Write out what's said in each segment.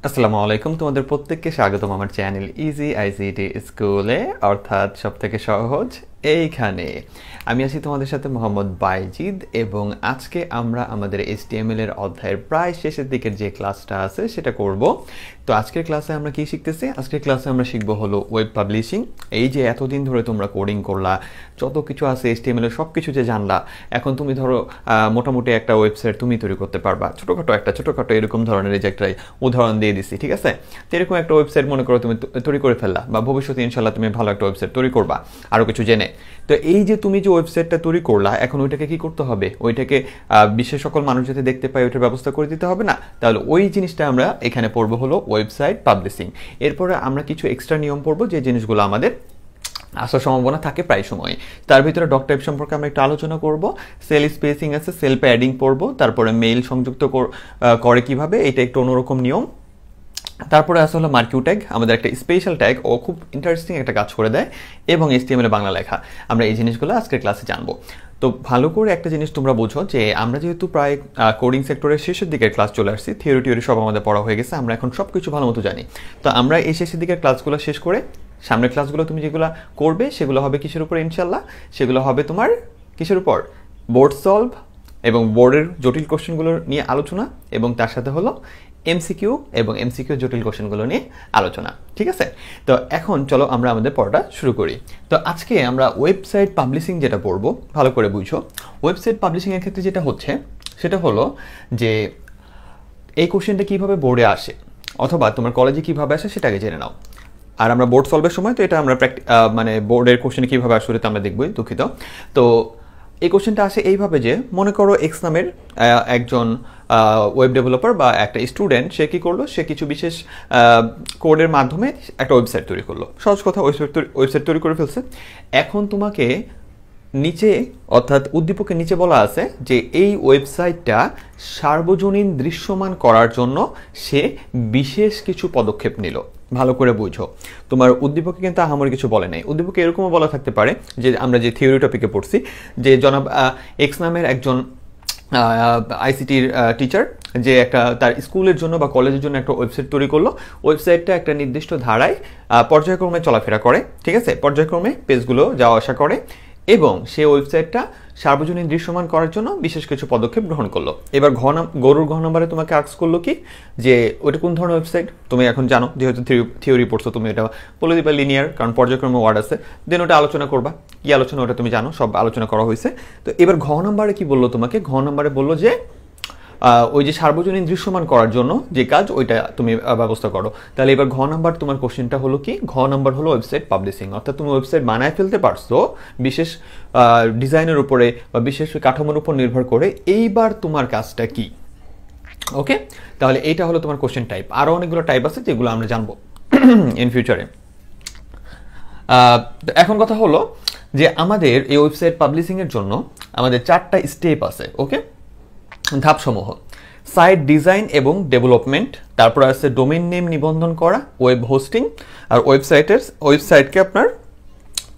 আসসালামু আলাইকুম, তোমাদের প্রত্যেককে স্বাগতম আমার চ্যানেল ইজি আইসিটি স্কুলে, অর্থাৎ সবথেকে সহজ এইখানে। আমি আছি তোমাদের সাথে মোহাম্মদ বাইজিদ, এবং আজকে আমরা আমাদের HTML এর অধ্যায়ের প্রায় শেষের দিকের যে ক্লাসটা আছে সেটা করব। তো আজকের ক্লাসে আমরা কি শিখতেছি? আজকের ক্লাসে আমরা শিখব হলো ওয়েব পাবলিশিং। এই যে এতদিন ধরে তোমরা কোডিং করলা, যত কিছু আছে HTML এর সব কিছু যে জানলা, এখন তুমি ধরো মোটামুটি একটা ওয়েবসাইট তুমি তৈরি করতে পারবা, ছোটোখাটো এরকম ধরনের যে একটা উদাহরণ দিয়ে দিছি, ঠিক আছে? তো এরকম একটা ওয়েবসাইট মনে করো তুমি তৈরি করে ফেললা, বা ভবিষ্যতে ইনশাল্লাহ তুমি ভালো একটা ওয়েবসাইট তৈরি করবা আরও কিছু জেনে। তো এই যে তুমি যে ওয়েবসাইটটা তৈরি করলা, এখন ওইটাকে কি করতে হবে? ওইটাকে বিশ্বের সকল মানুষ যাতে দেখতে পায় ওইটার ব্যবস্থা করে দিতে হবে না? তাহলে ওই জিনিসটা আমরা এখানে পড়বো হলো ওয়েবসাইট পাবলিশিং। এরপরে আমরা কিছু এক্সট্রা নিয়ম পড়বো, যে জিনিসগুলো আমাদের আসার সম্ভাবনা থাকে প্রায় সময়। তার ভিতরে ডক টাইপ সম্পর্কে আমরা একটু আলোচনা করব, সেল স্পেসিং আছে, সেল প্যাডিং পড়বো, তারপরে মেইল সংযুক্ত করে কিভাবে, এটা একটু অন্যরকম নিয়ম। তারপরে আসলে হলো মার্কিউ ট্যাগ, আমাদের একটা স্পেশাল ট্যাগ, ও খুব ইন্টারেস্টিং একটা কাজ করে দেয়, এবং HTML এ বাংলা লেখা। আমরা এই জিনিসগুলো আজকের ক্লাসে জানবো। তো ভালো করে একটা জিনিস তোমরা বোঝো, যে আমরা যেহেতু প্রায় কোডিং সেক্টরের শেষের দিকের ক্লাস চলে আসছি, থিওরি সব আমাদের পড়া হয়ে গেছে, আমরা এখন সব কিছু ভালো মতো জানি। তো আমরা এই শেষের দিকের ক্লাসগুলো শেষ করে সামনের ক্লাসগুলো তুমি যেগুলো করবে সেগুলো হবে কিসের উপর? ইনশাল্লাহ সেগুলো হবে তোমার কিসের উপর? বোর্ড সলভ এবং বোর্ডের জটিল কোশ্চেনগুলো নিয়ে আলোচনা, এবং তার সাথে হলো MCQ এবং MCQ জটিল কোশ্চেনগুলো নিয়ে আলোচনা, ঠিক আছে? তো এখন চলো আমরা আমাদের পড়াটা শুরু করি। তো আজকে আমরা ওয়েবসাইট পাবলিশিং যেটা পড়বো, ভালো করে বুঝো। ওয়েবসাইট পাবলিশিংয়ের ক্ষেত্রে যেটা হচ্ছে সেটা হলো যে এই কোশ্চেনটা কীভাবে বোর্ডে আসে, অথবা তোমার কলেজে কীভাবে আসে সেটা আগে জেনে নাও। আর আমরা বোর্ড সলভের সময় তো এটা আমরা মানে বোর্ডের কোশ্চেন কীভাবে আসলে তো আমরা দেখবই, দুঃখিত। তো এই কোশ্চেনটা আসে এইভাবে, যে মনে করো এক্স নামের একজন ওয়েব ডেভেলপার বা একটা স্টুডেন্ট, সে কী করলো? সে কিছু বিশেষ কোডের মাধ্যমে একটা ওয়েবসাইট তৈরি করলো। সহজ কথা, ওয়েবসাইট তৈরি করে ফেলছে। এখন তোমাকে নিচে, অর্থাৎ উদ্দীপকের নিচে বলা আছে যে এই ওয়েবসাইটটা সার্বজনীন দৃশ্যমান করার জন্য সে বিশেষ কিছু পদক্ষেপ নিল। ভালো করে বুঝো, তোমার উদ্দীপকে কিন্তু আহামরি কিছু বলে নাই। উদ্দীপকে এরকমও বলা থাকতে পারে, যে আমরা যে থিওরি টপিকে পড়ছি, যে জনাব এক্স নামের একজন আইসিটির টিচার, যে একটা তার স্কুলের জন্য বা কলেজের জন্য একটা ওয়েবসাইট তৈরি করলো। ওয়েবসাইটটা একটা নির্দিষ্ট ধারায় পর্যায়ক্রমে চলাফেরা করে, ঠিক আছে? পর্যায়ক্রমে পেজগুলো যাওয়া আসা করে, এবং সে ওয়েবসাইটটা সার্বজনীন দৃশ্যমান করার জন্য বিশেষ কিছু পদক্ষেপ গ্রহণ করলো। এবার গরুর ঘ নম্বরে তোমাকে আস্ক করলো কি, যে ওইটা কোন ধরনের ওয়েবসাইট? তুমি এখন জানো, যেহেতু থিওরি পড়ছো, তুমি এটা বলে দিবা লিনিয়ার, কারণ পর্যায়ক্রমে ওয়ার্ড আছে। দেন ওটা আলোচনা করবা, কি আলোচনা ওটা তুমি জানো, সব আলোচনা করা হয়েছে। তো এবার ঘ নম্বরে কি বললো তোমাকে? ঘ নম্বরে বললো যে ওই যে সার্বজনীন দৃশ্যমান করার জন্য যে কাজ, ওইটা তুমি ব্যবস্থা করো। তাহলে এবার ঘ নাম্বার তোমার কোশ্চেনটা হলো কি? ঘ নাম্বার হলো ওয়েবসাইট পাবলিশিং। অর্থাৎ তুমি ওয়েবসাইট বানায় ফেলতে পারছো বিশেষ ডিজাইনের উপরে বা বিশেষ কাঠামোর উপর নির্ভর করে। এইবার তোমার কাজটা কি? ওকে, তাহলে এইটা হলো তোমার কোশ্চেন টাইপ। আরও অনেকগুলো টাইপ আছে যেগুলো আমরা জানবো ইন ফিউচারে। এখন কথা হলো যে আমাদের এই ওয়েবসাইট পাবলিশিংয়ের জন্য আমাদের 4টা স্টেপ আছে, ওকে, ধাপসমূহ। সাইট ডিজাইন এবং ডেভেলপমেন্ট, তারপর আছে ডোমেইন নেম নিবন্ধন করা, ওয়েব হোস্টিং, আর ওয়েবসাইটকে আপনার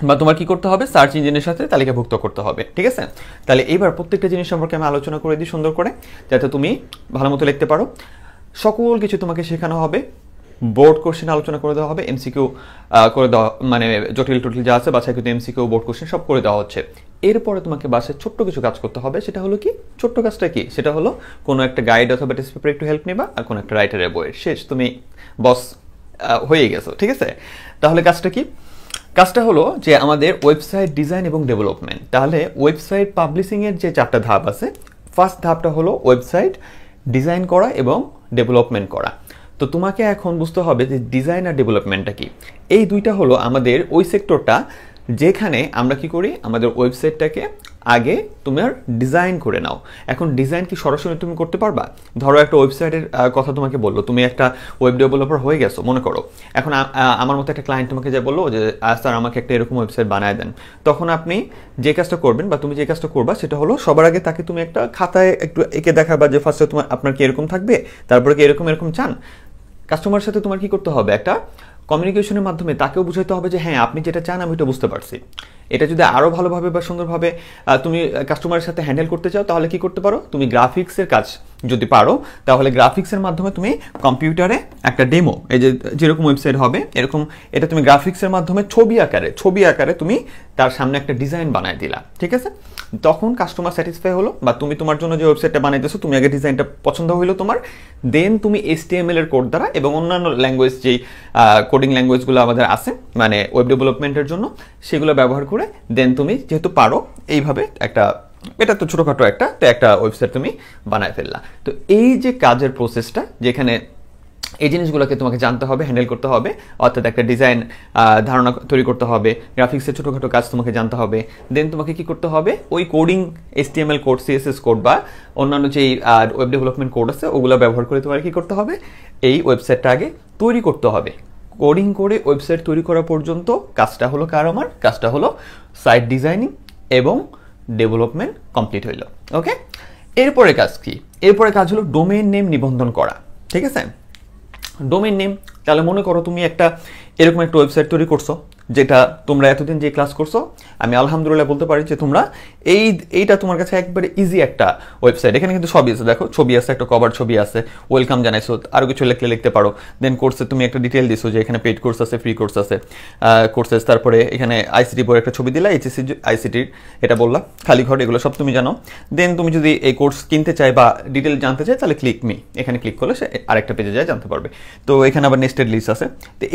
বা তোমার কি করতে হবে? সার্চ ইঞ্জিনের সাথে তালিকাভুক্ত করতে হবে, ঠিক আছে? তাহলে এইবার প্রত্যেকটা জিনিস সম্পর্কে আমি আলোচনা করে দিই সুন্দর করে, যাতে তুমি ভালো মতো লিখতে পারো। সকল কিছু তোমাকে শেখানো হবে, বোর্ড কোশ্চেন আলোচনা করে দেওয়া হবে, MCQ করে দেওয়া, মানে জটিল যা আছে বাছাই কিন্তু MCQ বোর্ড কোশ্চেন সব করে দেওয়া হচ্ছে। এরপরে তোমাকে বাসায় ছোট্ট কিছু কাজ করতে হবে। সেটা হলো কি? ছোট্ট কাজটা কি? সেটা হলো কোনো একটা গাইড অথবা টেস্ট পেপারে একটু হেল্প নেবা, আর কোনো একটা রাইটারের বইয়ের, শেষ, তুমি বস হয়ে গেছো, ঠিক আছে? তাহলে কাজটা কি? কাজটা হলো যে আমাদের ওয়েবসাইট ডিজাইন এবং ডেভেলপমেন্ট। তাহলে ওয়েবসাইট পাবলিশিংয়ের যে 4টা ধাপ আছে, ফার্স্ট ধাপটা হলো ওয়েবসাইট ডিজাইন করা এবং ডেভেলপমেন্ট করা। তো তোমাকে এখন বুঝতে হবে যে ডিজাইন আর ডেভেলপমেন্টটা কি। এই দুইটা হলো আমাদের ওই সেক্টরটা, যেখানে আমরা কি করি? আমাদের ওয়েবসাইটটাকে আগে তোমার ডিজাইন করে নাও। এখন ডিজাইন কি সরাসরি তুমি করতে পারবা? ধরো একটা ওয়েবসাইটের কথা তোমাকে বললো, তুমি একটা ওয়েব ডেভেলপার হয়ে গেছো মনে করো। এখন আমার মতো একটা ক্লায়েন্ট তোমাকে যা বললো যে স্যার আমাকে একটা এরকম ওয়েবসাইট বানায় দেন, তখন আপনি যে কাজটা করবেন বা তুমি যে কাজটা করবা সেটা হলো সবার আগে তাকে তুমি একটা খাতায় একটু এঁকে দেখাবা, যে ফার্স্টে আপনার কি এরকম থাকবে, তারপরে কি এরকম চান। কাস্টমারের সাথে তোমার কি করতে হবে? একটা কমিউনিকেশনের মাধ্যমে তাকেও বুঝাইতে হবে যে হ্যাঁ আপনি যেটা চান আমি এটা বুঝতে পারছি। এটা যদি আরও ভালোভাবে বা সুন্দরভাবে তুমি কাস্টমারের সাথে হ্যান্ডেল করতে চাও তাহলে কি করতে পারো, তুমি গ্রাফিক্সের কাজ যদি পারো তাহলে গ্রাফিক্সের মাধ্যমে তুমি কম্পিউটারে একটা ডেমো, এই যে যেরকম ওয়েবসাইট হবে এরকম, এটা তুমি গ্রাফিক্সের মাধ্যমে ছবি আকারে তুমি তার সামনে একটা ডিজাইন বানায় দিলা, ঠিক আছে? তখন কাস্টমার স্যাটিসফাই হলো, বা তুমি তোমার জন্য যে ওয়েবসাইটটা বানাইতেছো তুমি আগে ডিজাইনটা পছন্দ হইলো তোমার, দেন তুমি HTML এর কোড দ্বারা এবং অন্যান্য ল্যাঙ্গুয়েজ যেই কোডিং ল্যাঙ্গুয়েজগুলো আমাদের আছে মানে ওয়েব ডেভেলপমেন্টের জন্য সেগুলো ব্যবহার করে দেন তুমি যেহেতু পারো এইভাবে একটা, এটা তো ছোটোখাটো একটা ওয়েবসাইট তুমি বানায় ফেললা। তো এই যে কাজের প্রসেসটা, যেখানে এই জিনিসগুলোকে তোমাকে জানতে হবে, হ্যান্ডেল করতে হবে, অর্থাৎ একটা ডিজাইন ধারণা তৈরি করতে হবে, গ্রাফিক্সের ছোটোখাটো কাজ তোমাকে জানতে হবে, দেন তোমাকে কি করতে হবে ওই coding HTML code, CSS code বা অন্যান্য যেই ওয়েব ডেভেলপমেন্ট কোড আছে ওগুলো ব্যবহার করে তোমার কি করতে হবে, এই ওয়েবসাইটটা আগে তৈরি করতে হবে। কোডিং করে ওয়েবসাইট তৈরি করা পর্যন্ত কাজটা হলো কার, আমার কাজটা হলো সাইট ডিজাইনিং এবং ডেভেলপমেন্ট কমপ্লিট হইল। ওকে, এরপরে কাজ কি? এরপরে কাজ হলো ডোমেইন নেম নিবন্ধন করা, ঠিক আছে? ডোমেইন নেম, তাহলে মনে করো তুমি এরকম একটা ওয়েবসাইট তৈরি করছো, যেটা তোমরা এতদিন যে ক্লাস করছো আমি আলহামদুলিল্লাহ বলতে পারি যে তোমরা এইটা তোমার কাছে একবারে ইজি একটা ওয়েবসাইট। এখানে কিন্তু সবই আছে, দেখো ছবি আছে, একটা কভার ছবি আছে, ওয়েলকাম জানাইছো, আরও কিছু লিখতে পারো। দেন কোর্সে তুমি একটা ডিটেল দিছো যে এখানে পেইড কোর্স আছে, ফ্রি কোর্স আছে, কোর্সেস, তারপরে এখানে ICT বোর্ড একটা ছবি দিলা, HSC ICT এটা বললা, খালি ঘর, এগুলো সব তুমি জানো। দেন তুমি যদি এই কোর্স কিনতে চাই বা ডিটেল জানতে চাই তাহলে ক্লিক মি, এখানে ক্লিক করলে সে আরেকটা পেজে যায়, জানতে পারবে। তো এখানে আবার নেস্টেড লিস্ট আছে। তো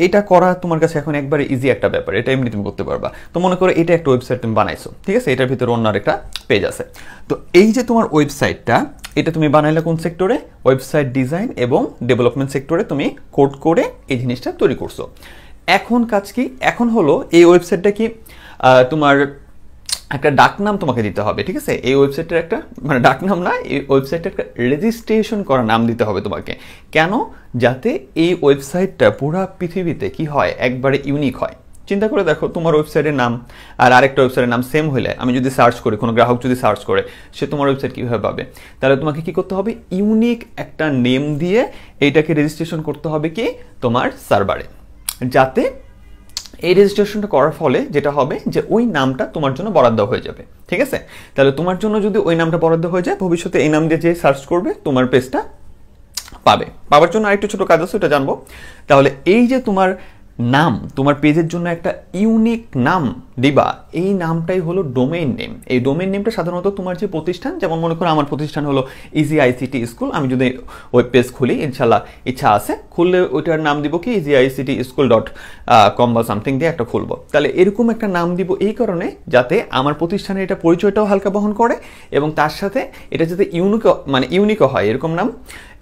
এইটা করা তোমার কাছে এখন একবারে ইজি একটা ব্যাপার, এটা এমনি তুমি করতে পারবা। তো মনে করো এটা একটা ওয়েবসাইট তুমি বানাইছো, ঠিক আছে? এটার ভিতরে অন্য একটা পেজ আছে। তো এই যে তোমার ওয়েবসাইটটা, এটা তুমি বানাইলে কোন সেক্টরে? ওয়েবসাইট ডিজাইন এবং ডেভেলপমেন্ট সেক্টরে তুমি কোড করে এই জিনিসটা তৈরি করছো। এখন কাজ কি? এখন হলো এই ওয়েবসাইটটা কি তোমার একটা ডাকনাম তোমাকে দিতে হবে, ঠিক আছে? এই ওয়েবসাইটের একটা মানে ডাকনাম না, এই ওয়েবসাইটের একটা রেজিস্ট্রেশন করা নাম দিতে হবে তোমাকে। কেন? যাতে এই ওয়েবসাইটটা পুরো পৃথিবীতে কি হয়, একবারে ইউনিক হয়। চিন্তা করে দেখো, তোমার ওয়েবসাইটের নাম আর আরেকটা ওয়েবসাইটের নাম সেম হলে, আমি যদি সার্চ করি, কোনো গ্রাহক যদি সার্চ করে, সে তোমার ওয়েবসাইট কীভাবে পাবে? তাহলে তোমাকে কি করতে হবে? ইউনিক একটা নেম দিয়ে এইটাকে রেজিস্ট্রেশন করতে হবে কি তোমার সার্ভারে, যাতে এই রেজিস্ট্রেশনটা করার ফলে যেটা হবে যে ওই নামটা তোমার জন্য বরাদ্দ হয়ে যাবে, ঠিক আছে? তাহলে তোমার জন্য যদি ওই নামটা বরাদ্দ হয়ে যায়, ভবিষ্যতে এই নাম দিয়ে যে সার্চ করবে তোমার পেজটা পাওয়ার জন্য আরেকটু ছোট কাজ আছে, ওটা জানবো। তাহলে এই যে তোমার নাম, তোমার পেজের জন্য একটা ইউনিক নাম দিবা, এই নামটাই হলো ডোমেইন নেম। এই ডোমেইন নেমটা সাধারণত তোমার যে প্রতিষ্ঠান, যেমন মনে করো আমার প্রতিষ্ঠান হলো ইজি ICT স্কুল, আমি যদি ওয়েব পেজ খুলি, ইনশাল্লাহ ইচ্ছা আছে খুললে ওইটার নাম দিব কি easyictschool.com বা সামথিং দিয়ে একটা খুলবো। তাহলে এরকম একটা নাম দিব এই কারণে যাতে আমার প্রতিষ্ঠানের এটা পরিচয়টাও হালকা বহন করে এবং তার সাথে এটা যাতে ইউনিকও হয়, এরকম নাম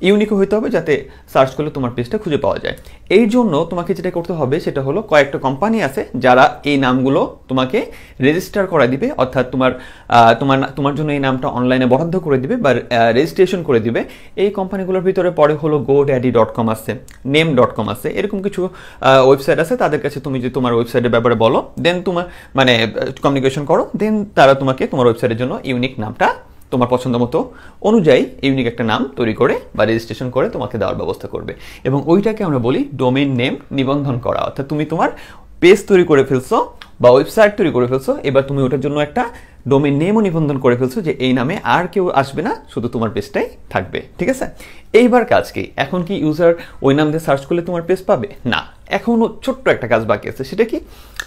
ইউনিকও হইতে হবে যাতে সার্চ করলে তোমার পেজটা খুঁজে পাওয়া যায়। এই জন্য তোমাকে যেটা করতে হবে সেটা হলো, কয়েকটা কোম্পানি আছে যারা এই নামগুলো তোমাকে রেজিস্টার করা দিবে, অর্থাৎ তোমার জন্য এই নামটা অনলাইনে বরাদ্দ করে দিবে বা রেজিস্ট্রেশন করে দিবে। এই কোম্পানিগুলোর ভিতরে পরে হলো godaddy.com আছে, name.com আছে, এরকম কিছু ওয়েবসাইট আছে। তাদের কাছে তুমি যদি তোমার ওয়েবসাইটের ব্যাপারে বলো, দেন তোমার কমিউনিকেশন করো, দেন তারা তোমাকে তোমার ওয়েবসাইটের জন্য ইউনিক নামটা তোমার পছন্দ মতো অনুযায়ী ইউনিক একটা নাম তৈরি করে বা রেজিস্ট্রেশন করে তোমাকে দেওয়ার ব্যবস্থা করবে। এবং ওইটাকে আমরা বলি ডোমেইন নেম নিবন্ধন করা। অর্থাৎ তুমি তোমার পেজ তৈরি করে ফেলছো বা ওয়েবসাইট তৈরি করে ফেলছো, এবার তুমি ওটার জন্য একটা ডোমেইন নেমও নিবন্ধন করে ফেলছো যে এই নামে আর কেউ আসবে না, শুধু তোমার পেজটাই থাকবে, ঠিক আছে? এইবার কাজ কি? এখন কি ইউজার ওই নাম দিয়ে সার্চ করলে তোমার পেজ পাবে না, এখনও ছোট্ট একটা কাজ বাকি আছে। সেটা কি?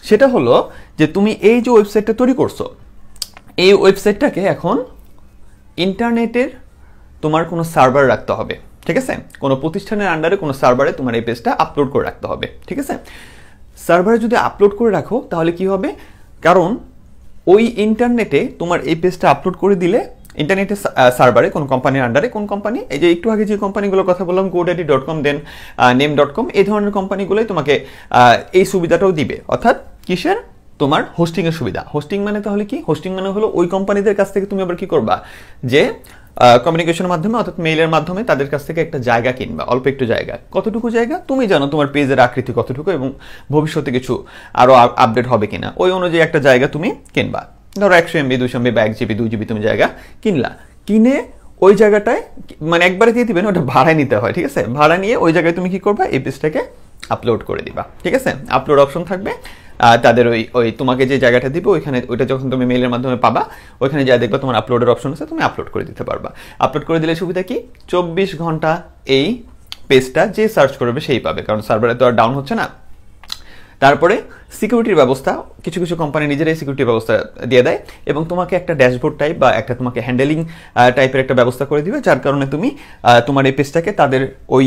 সেটা হলো যে তুমি এই যে ওয়েবসাইটটা তৈরি করছো, এই ওয়েবসাইটটাকে এখন ইন্টারনেটের তোমার কোনো সার্ভার রাখতে হবে, ঠিক আছে? কোনো প্রতিষ্ঠানের আন্ডারে কোনো সার্ভারে তোমার এই পেজটা আপলোড করে রাখতে হবে, ঠিক আছে? সার্ভারে যদি আপলোড করে রাখো তাহলে কি হবে? কারণ ওই ইন্টারনেটে তোমার এই পেজটা আপলোড করে দিলে, ইন্টারনেটের সার্ভারে কোনো কোম্পানির আন্ডারে, কোন কোম্পানি? এই যে একটু আগে যে কোম্পানিগুলোর কথা বললাম, godaddy.com দেন name.com, এই ধরনের কোম্পানিগুলোই তোমাকে এই সুবিধাটাও দিবে। অর্থাৎ কিসের? তোমার হোস্টিংয়ের সুবিধা। হোস্টিং মানে তাহলে কি? হোস্টিং মানে হলো ওই কোম্পানিদের কাছ থেকে তুমি আবার কি করবা, যে কমিউনিকেশনের মাধ্যমে অর্থাৎ মেইলের মাধ্যমে তাদের কাছ থেকে একটা জায়গা কিনবা, অল্প একটু জায়গা। কতটুকু জায়গা? তুমি জানো তোমার পেজের আকৃতি কতটুকু এবং ভবিষ্যতে কিছু আরও আপডেট হবে কিনা, ওই অনুযায়ী একটা জায়গা তুমি কিনবা। ধরো 100 MB 200 MB বা 1 GB 2 GB তুমি জায়গা কিনলা, কিনে ওই জায়গাটায় মানে একবারে দিয়ে দিবে না, ওটা ভাড়ায় নিতে হয়, ঠিক আছে? ভাড়া নিয়ে ওই জায়গায় তুমি কি করবা, এই পেজটাকে আপলোড করে দিবা, ঠিক আছে? আপলোড অপশন থাকবে তাদের ওই তোমাকে যে জায়গাটা দিবে ওইখানে, ওইটা যখন তুমি মেইলের মাধ্যমে পাবা ওইখানে যা দেখবা তোমার আপলোডের অপশন আছে, তুমি আপলোড করে দিতে পারবা। আপলোড করে দিলে সুবিধা কি, 24 ঘন্টা এই পেজটা যে সার্চ করবে সেই পাবে, কারণ সার্ভারে তো আর ডাউন হচ্ছে না। তারপরে সিকিউরিটির ব্যবস্থা, কিছু কিছু কোম্পানি নিজেরাই সিকিউরিটির ব্যবস্থা দিয়ে দেয় এবং তোমাকে একটা ড্যাশবোর্ড টাইপ বা একটা তোমাকে হ্যান্ডেলিং টাইপের একটা ব্যবস্থা করে দিবে, যার কারণে তুমি তোমার এই পেজটাকে তাদের ওই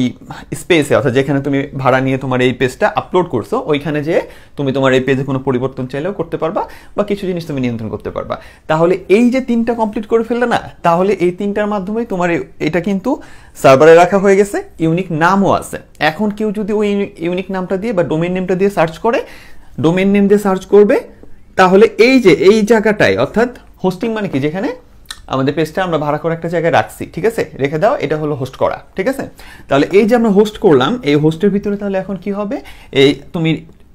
স্পেসে, অর্থাৎ যেখানে তুমি ভাড়া নিয়ে তোমার এই পেজটা আপলোড করছো ওইখানে যে তুমি তোমার এই পেজে কোনো পরিবর্তন চাইলেও করতে পারবা বা কিছু জিনিস তুমি নিয়ন্ত্রণ করতে পারবা। তাহলে এই যে 3টা কমপ্লিট করে ফেললে না, তাহলে এই 3টার মাধ্যমেই তোমার এটা কিন্তু সার্ভারে রাখা হয়ে গেছে, ইউনিক নামও আছে। এখন কেউ যদি ওই ইউনিক নামটা দিয়ে বা ডোমেইন নেমটা দিয়ে সার্চ করে, ডোমেইন নেম দিয়ে সার্চ করবে, তাহলে এই যে এই জায়গাটায়, অর্থাৎ হোস্টিং মানে কি, যেখানে আমাদের পেজটা আমরা ভাড়া করে একটা জায়গায় রাখছি, ঠিক আছে, রেখে দাও, এটা হলো হোস্ট করা, ঠিক আছে? তাহলে এই যে আমরা হোস্ট করলাম, এই হোস্টের ভিতরে তাহলে এখন কি হবে, এই তুমি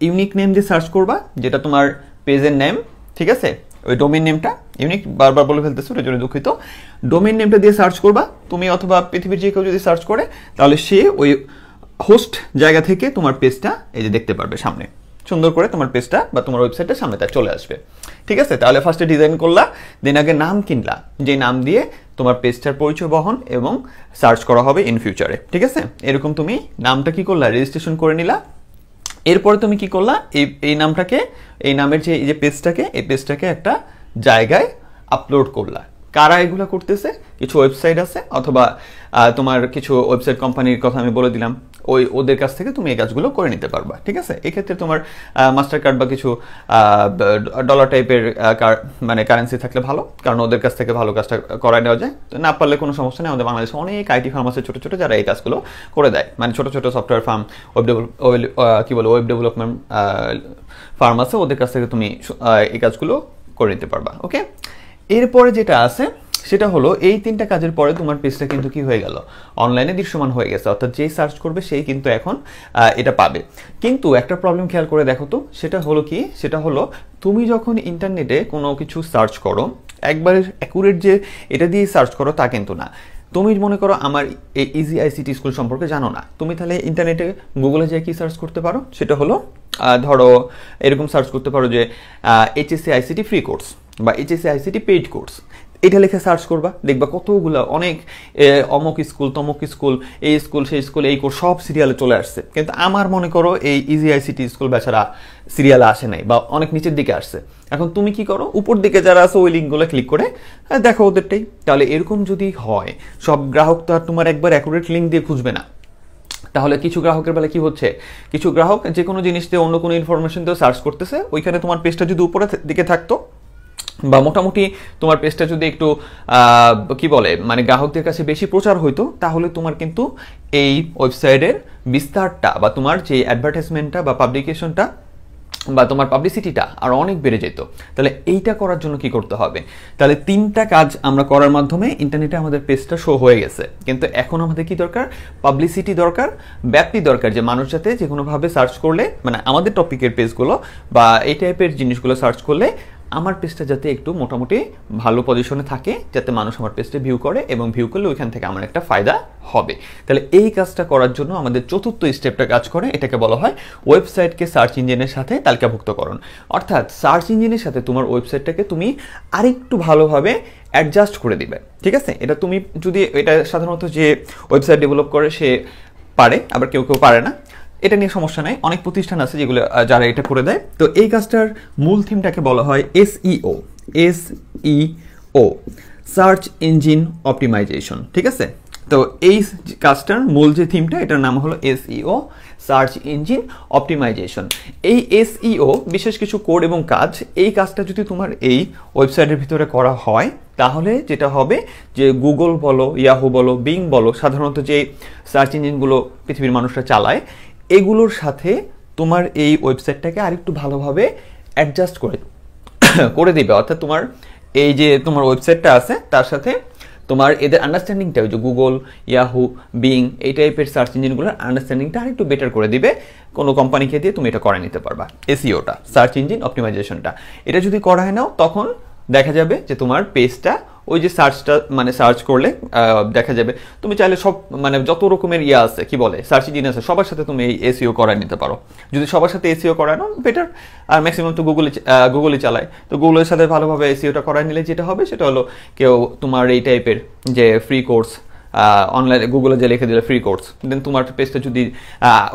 ইউনিক নেম দিয়ে সার্চ করবা, যেটা তোমার পেজের নেম, ঠিক আছে? ওই ডোমেইন নেমটা ইউনিক, বারবার বলে ফেলতেছো, এর জন্য দুঃখিত। ডোমেইন নেমটা দিয়ে সার্চ করবা তুমি, অথবা পৃথিবীর যে কেউ যদি সার্চ করে তাহলে সে ওই হোস্ট জায়গা থেকে তোমার পেজটা এই যে দেখতে পারবে, সামনে সুন্দর করে তোমার পেজটা বা তোমার ওয়েবসাইটটা সামনে তার চলে আসবে, ঠিক আছে? তাহলে ফার্স্টে ডিজাইন করলা, দেন আগে নাম কিনলা, যে নাম দিয়ে তোমার পেজটার পরিচয় বহন এবং সার্চ করা হবে ইন ফিউচারে, ঠিক আছে? এরকম তুমি নামটা কি করলা, রেজিস্ট্রেশন করে নিলা। এরপরে তুমি কি করলা, এই নামটাকে, এই নামের যে এই যে পেজটাকে, এই পেজটাকে একটা জায়গায় আপলোড করলা। কারা এগুলো করতেছে, কিছু ওয়েবসাইট আছে, অথবা তোমার কিছু ওয়েবসাইট কোম্পানির কথা আমি বলে দিলাম, ওদের কাছ থেকে তুমি এই কাজগুলো করে নিতে পারবা, ঠিক আছে? এক্ষেত্রে তোমার মাস্টার কার্ড বা কিছু ডলার টাইপের মানে কারেন্সি থাকলে ভালো, কারণ ওদের কাছ থেকে ভালো কাজটা করায় নেওয়া যায়। তো না পারলে কোনো সমস্যা নেই, আমাদের বাংলাদেশে অনেক আইটি ফার্ম আছে ছোটো ছোটো, যারা এই কাজগুলো করে দেয়, মানে ছোটো ছোটো software firm, web development farm আছে, ওদের কাছ থেকে তুমি এই কাজগুলো করে নিতে পারবা। ওকে, এরপরে যেটা আছে সেটা হলো, এই 3টা কাজের পরে তোমার পেজটা কিন্তু কি হয়ে গেল, অনলাইনে দৃশ্যমান হয়ে গেছে, অর্থাৎ যেই সার্চ করবে সেই কিন্তু এখন এটা পাবে। কিন্তু একটা প্রবলেম খেয়াল করে দেখো তো, সেটা হলো কি, সেটা হলো তুমি যখন ইন্টারনেটে কোনো কিছু সার্চ করো, একবারে অ্যাকুরেট যে এটা দিয়ে সার্চ করো তা কিন্তু না। তুমি মনে করো আমার এই ইজি আইসিটি স্কুল সম্পর্কে জানো না, তুমি তাহলে ইন্টারনেটে গুগলে যেয়ে কি সার্চ করতে পারো, সেটা হলো ধরো এরকম সার্চ করতে পারো যে এইচএসসি আইসিটি ফ্রি কোর্স বা এইচএসসি আইসিটি পেইড কোর্স, এটা লিখে সার্চ করবা, দেখবা কতগুলো অনেক অমুক স্কুল তমুক স্কুল, এই স্কুল সেই স্কুল, এই কোর্স সব সিরিয়ালে চলে আসছে। কিন্তু আমার মনে করো এই ইজি আইসিটি স্কুল বেচারা সিরিয়ালে আসে নাই বা অনেক নিচের দিকে আসছে। এখন তুমি কি করো, উপর দিকে যারা আছে ওই লিঙ্কগুলো ক্লিক করে দেখো ওদেরটাই। তাহলে এরকম যদি হয়, সব গ্রাহক তো আর তোমার একবার অ্যাকুরেট লিঙ্ক দিয়ে খুঁজবে না। তাহলে কিছু গ্রাহকের বেলা কি হচ্ছে, কিছু গ্রাহক যে কোনো জিনিস দিয়ে অন্য কোনো ইনফরমেশন দিয়ে সার্চ করতেছে, ওইখানে তোমার পেজটা যদি উপরের দিকে থাকতো বা মোটামুটি তোমার পেজটা যদি একটু কি বলে মানে গ্রাহকদের কাছে বেশি প্রচার হইতো, তাহলে তোমার কিন্তু এই ওয়েবসাইটের বিস্তারটা বা তোমার যে অ্যাডভার্টাইজমেন্টটা বা পাবলিকেশনটা বা তোমার পাবলিসিটিটা আর অনেক বেড়ে যেত। তাহলে এইটা করার জন্য কি করতে হবে, তাহলে 3টা কাজ আমরা করার মাধ্যমে ইন্টারনেটে আমাদের পেজটা শো হয়ে গেছে। কিন্তু এখন আমাদের কি দরকার, পাবলিসিটি দরকার, ব্যাপ্তি দরকার, যে মানুষ যাতে যে কোনোভাবে সার্চ করলে, মানে আমাদের টপিকের পেজগুলো বা এই টাইপের জিনিসগুলো সার্চ করলে আমার পেজটা যাতে একটু মোটামুটি ভালো পজিশনে থাকে, যাতে মানুষ আমার পেজটা ভিউ করে এবং ভিউ করলে ওইখান থেকে আমার একটা ফায়দা হবে। তাহলে এই কাজটা করার জন্য আমাদের চতুর্থ স্টেপটা কাজ করে, এটাকে বলা হয় ওয়েবসাইটকে সার্চ ইঞ্জিনের সাথে তালিকাভুক্তকরণ। অর্থাৎ সার্চ ইঞ্জিনের সাথে তোমার ওয়েবসাইটটাকে তুমি আরেকটু ভালোভাবে অ্যাডজাস্ট করে দিবে, ঠিক আছে? এটা তুমি যদি, এটা সাধারণত যে ওয়েবসাইট ডেভেলপ করে সে পারে, আবার কেউ কেউ পারে না, এটা নিয়ে সমস্যা নাই, অনেক প্রতিষ্ঠান আছে যেগুলো যারা এটা করে দেয়। তো এই কাজটার মূল থিমটাকে বলা হয় এসইও, সার্চ ইঞ্জিন অপটিমাইজেশন, ঠিক আছে? তো এই কাজটার মূল যে থিমটা, এটার নাম হলো এসইও, সার্চ ইঞ্জিন অপটিমাইজেশন। এই এসইও বিশেষ কিছু কোড এবং কাজ, এই কাজটা যদি তোমার এই ওয়েবসাইটের ভিতরে করা হয়, তাহলে যেটা হবে যে গুগল বলো, ইয়াহু বলো, বিং বলো, সাধারণত যে সার্চ ইঞ্জিনগুলো পৃথিবীর মানুষরা চালায়, এগুলোর সাথে তোমার এই ওয়েবসাইটটাকে আরেকটু ভালোভাবে অ্যাডজাস্ট করে দিবে। অর্থাৎ তোমার এই যে তোমার ওয়েবসাইটটা আছে তার সাথে তোমার এদের আন্ডারস্ট্যান্ডিংটা, ওই যে গুগল, ইয়াহু, বিং এই টাইপের সার্চ ইঞ্জিনগুলোর আন্ডারস্ট্যান্ডিংটা আরেকটু বেটার করে দিবে। কোনো কোম্পানিকে দিয়ে তুমি এটা করে নিতে পারবা। এসইওটা, সার্চ ইঞ্জিন অপটিমাইজেশনটা, এটা যদি করায় নাও, তখন দেখা যাবে যে তোমার পেজটা ওই যে সার্চটা মানে সার্চ করলে দেখা যাবে তুমি চাইলে সব মানে যত রকমের ইয়ে আছে কি বলে সার্চ ইঞ্জিন আছে সবার সাথে তুমি এই এসইও করায় নিতে পারো। যদি সবার সাথে এসইও করানো বেটার, আর ম্যাক্সিমাম তো গুগলে চালায়, তো গুগলের সাথে ভালোভাবে এসইওটা করায় নিলে যেটা হবে সেটা হলো কেউ তোমার এই টাইপের যে ফ্রি কোর্স অনলাইনে গুগলে যে লিখে দিলে ফ্রি কোর্স, দেন তোমার পেজটা যদি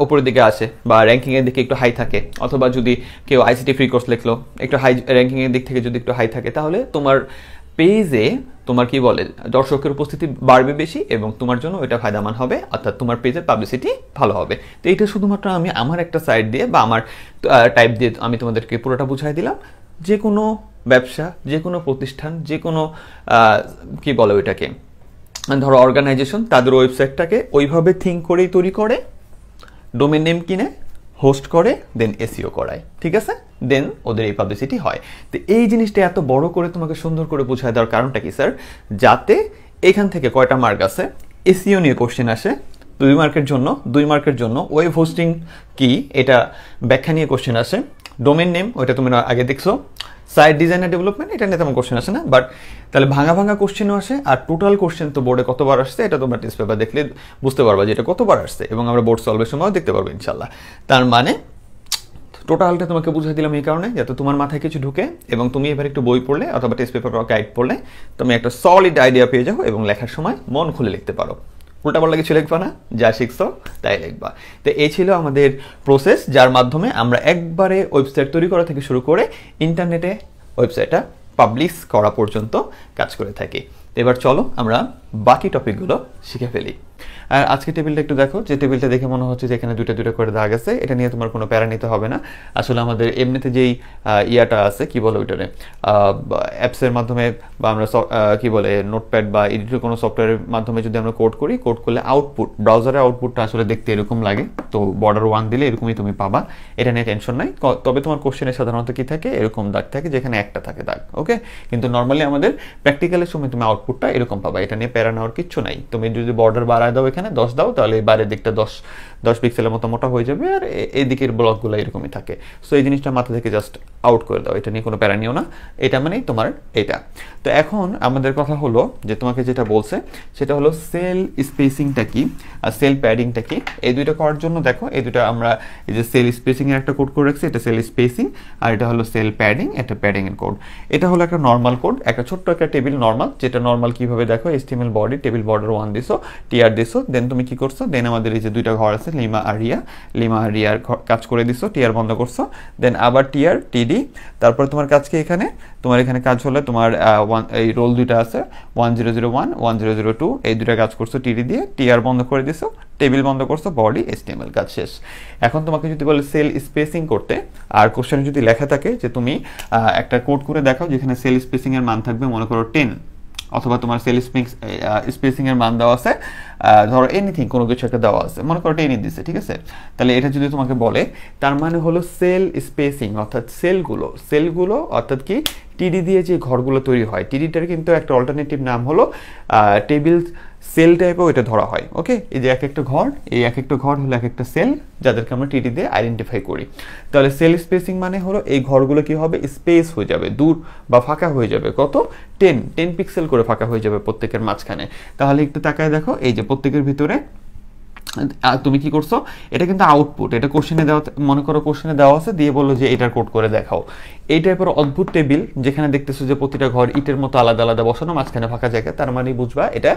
উপরের দিকে আসে বা র্যাঙ্কিংয়ের দিকে একটু হাই থাকে, অথবা যদি কেউ আইসিটি ফ্রি কোর্স লিখলো একটু হাই র্যাঙ্কিংয়ের দিক থেকে যদি একটু হাই থাকে, তাহলে তোমার পেজে তোমার কি বলে দর্শকের উপস্থিতি বাড়বে বেশি এবং তোমার জন্য এটা ফায়দামান হবে, অর্থাৎ তোমার পেজের পাবলিসিটি ভালো হবে। তো এটা শুধুমাত্র আমি আমার একটা সাইট দিয়ে বা আমার টাইপ দিয়ে আমি তোমাদেরকে পুরোটা বুঝাই দিলাম। যে কোনো ব্যবসা, যে কোনো প্রতিষ্ঠান, যে কোনো কি বলে ওইটাকে ধরো অর্গানাইজেশন, তাদের ওয়েবসাইটটাকে ওইভাবে থিঙ্ক করেই তৈরি করে, ডোমেন নেম কিনে হোস্ট করে, দেন এসইও করায়, ঠিক আছে, দেন ওদের এই পাবলিসিটি হয়। তো এই জিনিসটা এত বড় করে তোমাকে সুন্দর করে বোঝায় দেওয়ার কারণটা কি স্যার? যাতে এখান থেকে কয়টা মার্ক আছে, এসইও নিয়ে কোশ্চেন আসে 2 মার্কের জন্য, ওয়েব হোস্টিং কি এটা ব্যাখ্যা নিয়ে কোশ্চেন আসে, ডোমেন নেম ওইটা তুমি আগে দেখছো, সাইট ডিজাইন আর ডেভেলপমেন্ট এটা নিয়ে তেমন কোশ্চেন আসে না, বাট তাহলে ভাঙা কোশ্চেনও আসে। আর টোটাল কোশ্চেন তো বোর্ডে কতবার আসছে এটা তোমরা টেস্ট পেপার দেখলে বুঝতে পারবা যে এটা কতবার আসছে, এবং আমরা বোর্ড সলভের সময়ও দেখতে পারবো ইনশাল্লাহ। তার মানে টোটালটা তোমাকে বুঝিয়ে দিলাম এই কারণে যাতে তোমার মাথায় কিছু ঢুকে এবং তুমি এবার একটু বই পড়লে অথবা টেস্ট পেপার বা গাইড পড়লে তুমি একটা সলিড আইডিয়া পেয়ে যাও এবং লেখার সময় মন খুলে লিখতে পারো। উল্টাপাল্টা কিছু লিখবা না, যা শিখছো তাই লিখবা। তো এই ছিল আমাদের প্রসেস, যার মাধ্যমে আমরা একবারে ওয়েবসাইট তৈরি করা থেকে শুরু করে ইন্টারনেটে ওয়েবসাইটটা পাবলিশ করা পর্যন্ত কাজ করে থাকি। এবার চলো আমরা বাকি টপিকগুলো শিখে ফেলি। আর আজকে টেবিলটা একটু দেখো, যে টেবিলটা দেখে মনে হচ্ছে যে এখানে দুটো করে দাগ আছে, এটা নিয়ে তোমার কোনো প্যারা নিতে হবে না। আসলে আমাদের এমনিতে যেই ইয়াটা আছে কি বলে ওইটারে অ্যাপসের মাধ্যমে বা আমরা কি বলে নোটপ্যাড বা এডিটর কোনো সফটওয়্যারের মাধ্যমে যদি আমরা কোড করলে আউটপুট ব্রাউজারের আউটপুটটা আসলে দেখতে এরকম লাগে, তো বর্ডার 1 দিলে এরকমই তুমি পাবা, এটা নিয়ে টেনশন নাই। তবে তোমার কোশ্চেনে সাধারণত কি থাকে, এরকম দাগ থাকে যেখানে একটা থাকে দাগ, ওকে। কিন্তু নর্মালি আমাদের প্র্যাকটিক্যালের সময় তুমি আউটপুটটা এরকম পাবা, এটা নিয়ে প্যারা নেওয়ার কিচ্ছু নাই। তুমি যদি বর্ডার বাড়ায় দাও এখানে 10 দাও, তাহলে বাইরের দিকটা 10 পিক্সেলের মতো মোটা হয়ে যাবে, আর এই দিকের ব্লকগুলো এরকমই থাকে। সো এই জিনিসটা মাথা থেকে জাস্ট আউট করে দাও, এটা নিয়ে কোনো প্যারা নিও না, এটা মানেই তোমার এটা। তো এখন আমাদের কথা হলো যে তোমাকে যেটা বলছে সেটা হলো সেল স্পেসিংটা কি আর সেল প্যাডিংটা কি। এই দুইটা করার জন্য দেখো এই দুটো আমরা এই যে সেল স্পেসিং এর একটা কোড করে রাখছি, এটা সেল স্পেসিং, আর এটা হলো সেল প্যাডিং, এটা প্যাডিং এর কোড। এটা হলো একটা নর্মাল কোড, একটা ছোট্ট একটা টেবিল নর্মাল, যেটা নর্মাল কিভাবে দেখো HTML বডি টেবিল বর্ডার 1 দিছো, টিআর দিছো, দেন তুমি কি করছো, দেন আমাদের এই যে দুইটা ঘর আছে লিমা আর রিয়ার কাজ করে দিছো, টিআর বন্ধ করছো, দেন আবার টিআর টিডি, তারপর তোমার কাজ কি এখানে তোমার এখানে কাজ হলো তোমার এই রোল দুইটা আছে 1001 1002, এই দুইটা কাজ করছো টিডি দিয়ে, টিআর বন্ধ করে দিছো, টেবিল বন্ধ করছো, বডি HTML কাজ শেষ। এখন তোমাকে যদি বলে সেল স্পেসিং করতে, আর কোশ্চেনে যদি লেখা থাকে যে তুমি একটা কোড করে দেখাও যেখানে সেল স্পেসিং এর মান থাকবে মনে করো 10, অথবা তোমার সেল স্পেসিং এর মান দেওয়া আছে ধরো এনিথিং কোনো কিছু একটা দেওয়া আছে, মনে করো 10 দিচ্ছে, ঠিক আছে। তাহলে এটা যদি তোমাকে বলে তার মানে হলো সেল স্পেসিং অর্থাৎ সেলগুলো অর্থাৎ কি টিডি দিয়ে যে ঘরগুলো তৈরি হয়, টিডিটার কিন্তু একটা অল্টারনেটিভ নাম হলো টেবিল সেল টাইপও এটা ধরা হয়, ওকে। এই যে এক একটা ঘর হলো এক একটা সেল যাদেরকে আমরা টিডি দিয়ে আইডেন্টিফাই করি। তাহলে সেল স্পেসিং মানে হলো এই ঘরগুলো কি হবে, স্পেস হয়ে যাবে, দূর বা ফাঁকা হয়ে যাবে, কত 10 পিক্সেল করে ফাঁকা হয়ে যাবে প্রত্যেকের মাঝখানে। তাহলে একটু তাকায় দেখো এই যে প্রত্যেকের ভিতরে তুমি কি করছো, এটা কিন্তু আউটপুট, এটা কোশ্চেনে দেওয়া, মনে করো কোশ্চেনে দেওয়া আছে দিয়ে বললো যে এটার কোড করে দেখাও। এই টাইপের অদ্ভুত টেবিল যেখানে দেখতেছো যে প্রতিটা ঘর ইটের মতো আলাদা আলাদা বসানো, মাঝখানে ফাঁকা জায়গা, তার মানে বুঝবা এটা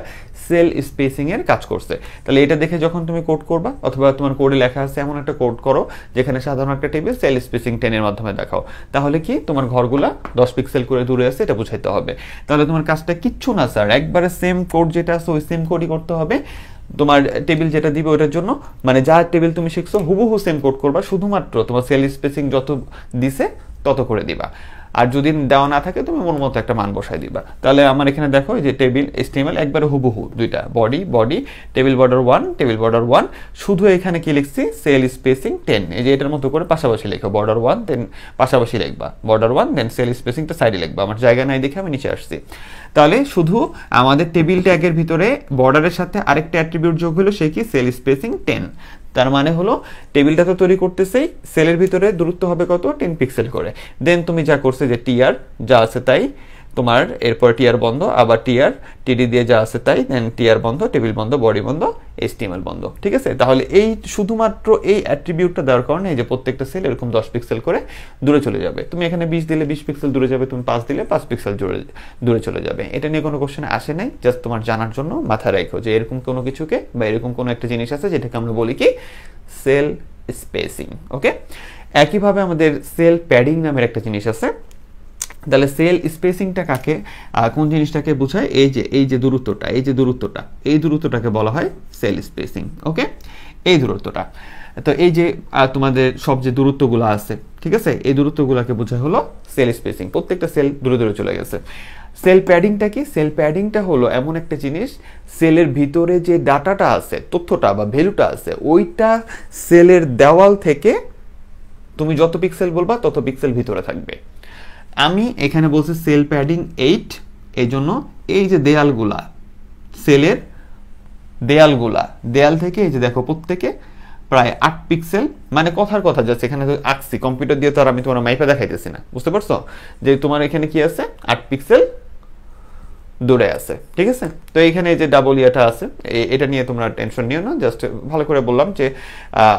সেল স্পেসিং এর কাজ করছে। তাহলে এটা দেখে যখন তুমি কোড করবা অথবা তোমার কোডে লেখা আছে এমন একটা কোড করো যেখানে সাধারণ একটা টেবিল সেল স্পেসিং 10 এর মাধ্যমে দেখাও, তাহলে কি তোমার ঘরগুলা 10 পিক্সেল করে দূরে আছে এটা বুঝাইতে হবে। তাহলে তোমার কাজটা কিচ্ছু না স্যার, একবারে সেম কোড যেটা আছে ওই সেম কোডই করতে হবে। তোমার টেবিল যেটা দিবে ওটার জন্য মানে যা টেবিল তুমি শিখছো হুবহু সেম কোড করবা, শুধুমাত্র তোমার সেল স্পেসিং যত দিছে তত করে দিবা, আর যদি দেওয়া না থাকে তুমি মন মতো একটা মান বসাই দিবা। তাহলে আমার এখানে দেখো এই যে টেবিল HTML একবারে হুবহু দুইটা, বডি টেবিল বর্ডার 1, শুধু এখানে কি লিখছি সেল স্পেসিং 10, এই যে এটার মতো করে পাশাপাশি লেখো, বর্ডার 1 দেন পাশাপাশি লিখবা, বর্ডার 1 দেন সেল স্পেসিংটা সাইডে লিখবা। আমার জায়গা নাই দেখে আমি নিচে আসছি। তাহলে শুধু আমাদের টেবিল ট্যাগের ভিতরে বর্ডারের সাথে আরেকটা অ্যাট্রিবিউট যোগ হলো, সে কি সেল স্পেসিং 10। তার মানে হলো টেবিলটা তো তৈরি করতেছেই, সেলের ভিতরে দূরত্ব হবে কত 10 পিক্সেল করে। দেন তুমি যা করছে যে টিআর যা আছে তাই, তোমার এরপর টিআর বন্ধ, আবার টিআর টিডি দিয়ে যা আছে তাই, দেন টিআর বন্ধ, টেবিল বন্ধ, বডি বন্ধ, HTML বন্ধ। ঠিক আছে, তাহলে এই শুধুমাত্র এই অ্যাট্রিবিউটটা দেওয়ার কারণে এই যে প্রত্যেকটা সেল এরকম 10 পিক্সেল করে দূরে চলে যাবে। তুমি এখানে 20 দিলে 20 পিক্সেল দূরে যাবে, তুমি 5 দিলে 5 পিক্সেল দূরে চলে যাবে। এটা নিয়ে কোনো কোশ্চেন আসে নাই, জাস্ট তোমার জানার জন্য মাথায় রাখো যে এরকম কোনো কিছুকে বা এরকম কোনো একটা জিনিস আছে যেটাকে আমরা বলি কি সেল স্পেসিং। ওকে, একইভাবে আমাদের সেল প্যাডিং নামের একটা জিনিস আছে। তাহলে সেল স্পেসিংটা কাকে, কোন জিনিসটাকে বোঝায়? এই যে দূরত্বটাকে বলা হয় সেল স্পেসিং। ওকে, এই দূরত্বটা, তো এই যে তোমাদের সব যে দূরত্বগুলো আছে, ঠিক আছে, এই দূরত্বগুলোকে বোঝায় হলো সেল স্পেসিং। প্রত্যেকটা সেল দূরে দূরে চলে গেছে। সেল প্যাডিংটা কি? সেল প্যাডিংটা হলো এমন একটা জিনিস, সেলের ভিতরে যে ডাটাটা আছে, তথ্যটা বা ভ্যালুটা আছে, ওইটা সেলের দেওয়াল থেকে তুমি যত পিক্সেল বলবা তত পিক্সেল ভিতরে থাকবে। আমি এখানে বলছি সেল প্যাডিং 8, এই জন্য এই যে দেয়ালগুলা, সেলের দেয়াল থেকে এই যে দেখো প্রত্যেকে প্রায় 8 পিক্সেল, মানে কথার কথা যাচ্ছে, এখানে তো আঁকছি কম্পিউটার দিয়ে, তো আর আমি তোমার মাইপে দেখাইতেছি না, বুঝতে পারছো যে তোমার এখানে কি আছে 8 পিক্সেল দূরে আছে। ঠিক আছে, তো এইখানে যে ডাবল ইয়াটা আছে এটা নিয়ে তোমরা টেনশন নিও না, জাস্ট ভালো করে বললাম যে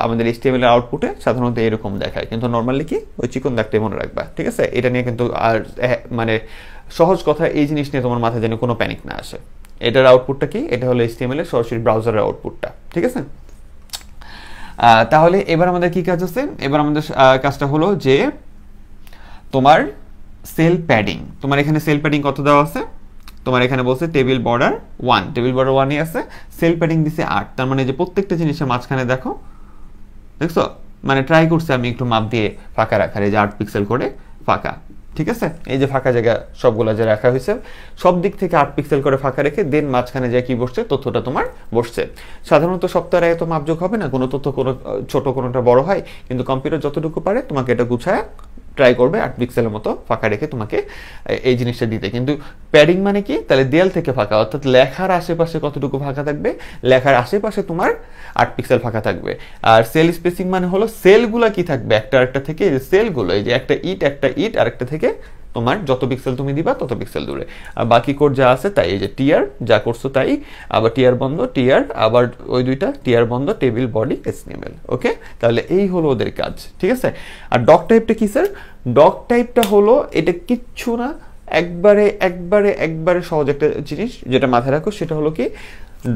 আমাদের HTML এর আউটপুটে সাধারণত এরকম দেখায়, কিন্তু নর্মালি কি ওই চিকন দাগটাই মনে রাখবা। ঠিক আছে, এটা নিয়ে কিন্তু আর মানে সহজ কথা, এই জিনিস নিয়ে তোমার মাথায় যেন কোনো প্যানিক না আসে। এটার আউটপুটটা কি? এটা হলো HTML এর সরাসরি ব্রাউজারের আউটপুটটা। ঠিক আছে, তাহলে এবার আমাদের কি কাজ আছে? এবার আমাদের কাজটা হলো যে তোমার সেল প্যাডিং, তোমার এখানে সেল প্যাডিং কত দেওয়া আছে? তোমার এখানে বলছে টেবিল বর্ডার 1, টেবিল বর্ডার 1 আছে, সেল প্যাডিং দিছে 8। তার মানে যে প্রত্যেকটা জিনিসের মাঝখানে দেখছো, মানে ট্রাই করছে আমি একটু মাপ দিয়ে ফাঁকা রাখার, এই যে 8 পিক্সেল করে ফাঁকা। ঠিক আছে, এই যে ফাঁকা জায়গা সবগুলো যে রাখা হয়েছে, সব দিক থেকে 8 পিক্সেল করে ফাঁকা রেখে দেন মাঝখানে যে কি বসছে, তথ্যটা তোমার বসছে। সাধারণত সপ্তাহে এত মাপযোগ হবে না, কোনো তথ্য কোনো ছোট কোনোটা বড় হয়, কিন্তু কম্পিউটার যতটুকু পারে তোমাকে এটা গুছায় ট্রাই করবে 8 পিক্সেলের মতো ফাঁকা রেখে তোমাকে এই জিনিসটা দিতে। কিন্তু প্যাডিং মানে কি? তাহলে দেয়াল থেকে ফাঁকা, অর্থাৎ লেখার আশেপাশে কতটুকু ফাঁকা থাকবে, লেখার আশেপাশে তোমার 8 পিক্সেল ফাঁকা থাকবে। আর সেল স্পেসিং মানে হলো সেলগুলো কি থাকবে একটা আরেকটা থেকে, এই যে সেলগুলো, এই যে একটা ইট আরেকটা থেকে তোমার যত পিক্সেল তুমি দিবা তত পিক্সেল দূরে। আর বাকি কোড যা আছে তাই, এই যে টিআর যা করছো তাই, আবার টিআর বন্ধ, টিআর আবার ওই দুইটা টিআর বন্ধ, টেবিল বডি HTML। ওকে, তাহলে এই হলো ওদের কাজ। ঠিক আছে, আর ডক টাইপটা কি স্যার? ডক টাইপটা হলো এটা কিচ্ছু না, একবারে সহজ একটা জিনিস যেটা মাথায় রাখো, সেটা হলো কি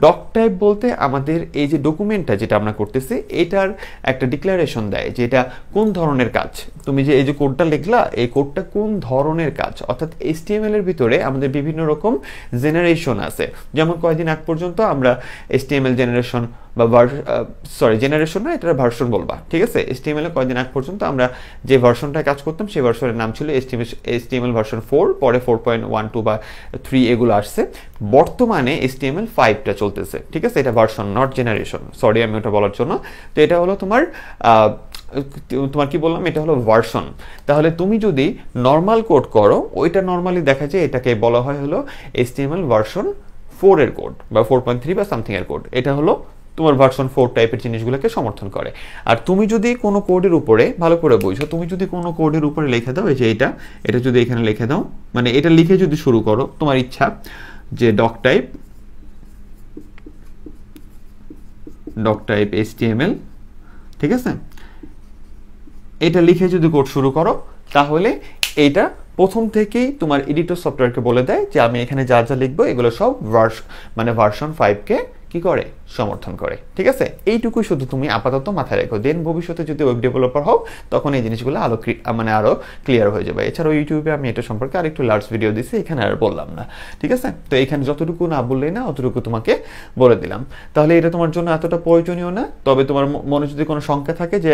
ডক টাইপ বলতে আমাদের এই যে ডকুমেন্টটা যেটা আমরা করতেছি এটার একটা ডিক্লারেশন দেয় যে এটা কোন ধরনের কাজ। তুমি যে এই যে কোডটা লিখলা, এই কোডটা কোন ধরনের কাজ, অর্থাৎ HTML এর ভিতরে আমাদের বিভিন্ন রকম জেনারেশন আছে। যেমন কয়েকদিন আগ পর্যন্ত আমরা HTML জেনারেশন বা জেনারেশন না, এটা ভার্সন বলবা। ঠিক আছে, HTML এ কয়েকদিন আগ পর্যন্ত আমরা যে ভার্সনটায় কাজ করতাম সেই ভার্সনের নাম ছিল HTML ভার্সন 4, পরে 4.12 বা 3 এগুলো আসছে। বর্তমানে HTML 5টা চলতেছে। ঠিক আছে, এটা ভার্সন নট জেনারেশন, সরি আমি ওটা বলার জন্য। তো এটা হলো তোমার কি বললাম, এটা হলো ভার্সন। তাহলে তুমি যদি নর্মাল কোড করো, ওইটা নর্মালি দেখা যায় এটাকে বলা হয় হলো HTML ভার্সন 4 এর কোড বা 4.3 বা সামথিং এর কোড। এটা হলো তোমার ভার্সন 4 টাইপের জিনিসগুলোকে সমর্থন করে। আর তুমি যদি কোনো কোডের উপরে, ভালো করে বুঝো, তুমি যদি কোনো কোডের উপরে লিখে দাও, এই যে এটা যদি এখানে লিখে দাও, মানে এটা লিখে যদি শুরু করো, তোমার ইচ্ছা যে ডক টাইপ HTML, ঠিক আছে, এটা লিখে যদি কোড শুরু করো, তাহলে এইটা প্রথম থেকেই তোমার এডিটর সফটওয়্যারকে বলে দেয় যে আমি এখানে যা যা লিখবো এগুলো সব ভার্সন 5 কি করে সমর্থন করে। ঠিক আছে, এইটুকুই শুধু তুমি আপাতত মাথায় রেখো। দেন ভবিষ্যতে যদি ওয়েব ডেভেলপার হও তখন এই জিনিসগুলো আরো ক্লিয়ার হয়ে যাবে। এছাড়াও ইউটিউবে আমি এটা সম্পর্কে আরেকটু লার্জ ভিডিও দিচ্ছি, এখানে আর বললাম না। ঠিক আছে, তো এখানে যতটুকু না বললেই না, অতটুকু তোমাকে বলে দিলাম। তাহলে এটা তোমার জন্য এতটা প্রয়োজনীয় না। তবে তোমার মনে যদি কোনো শঙ্কা থাকে যে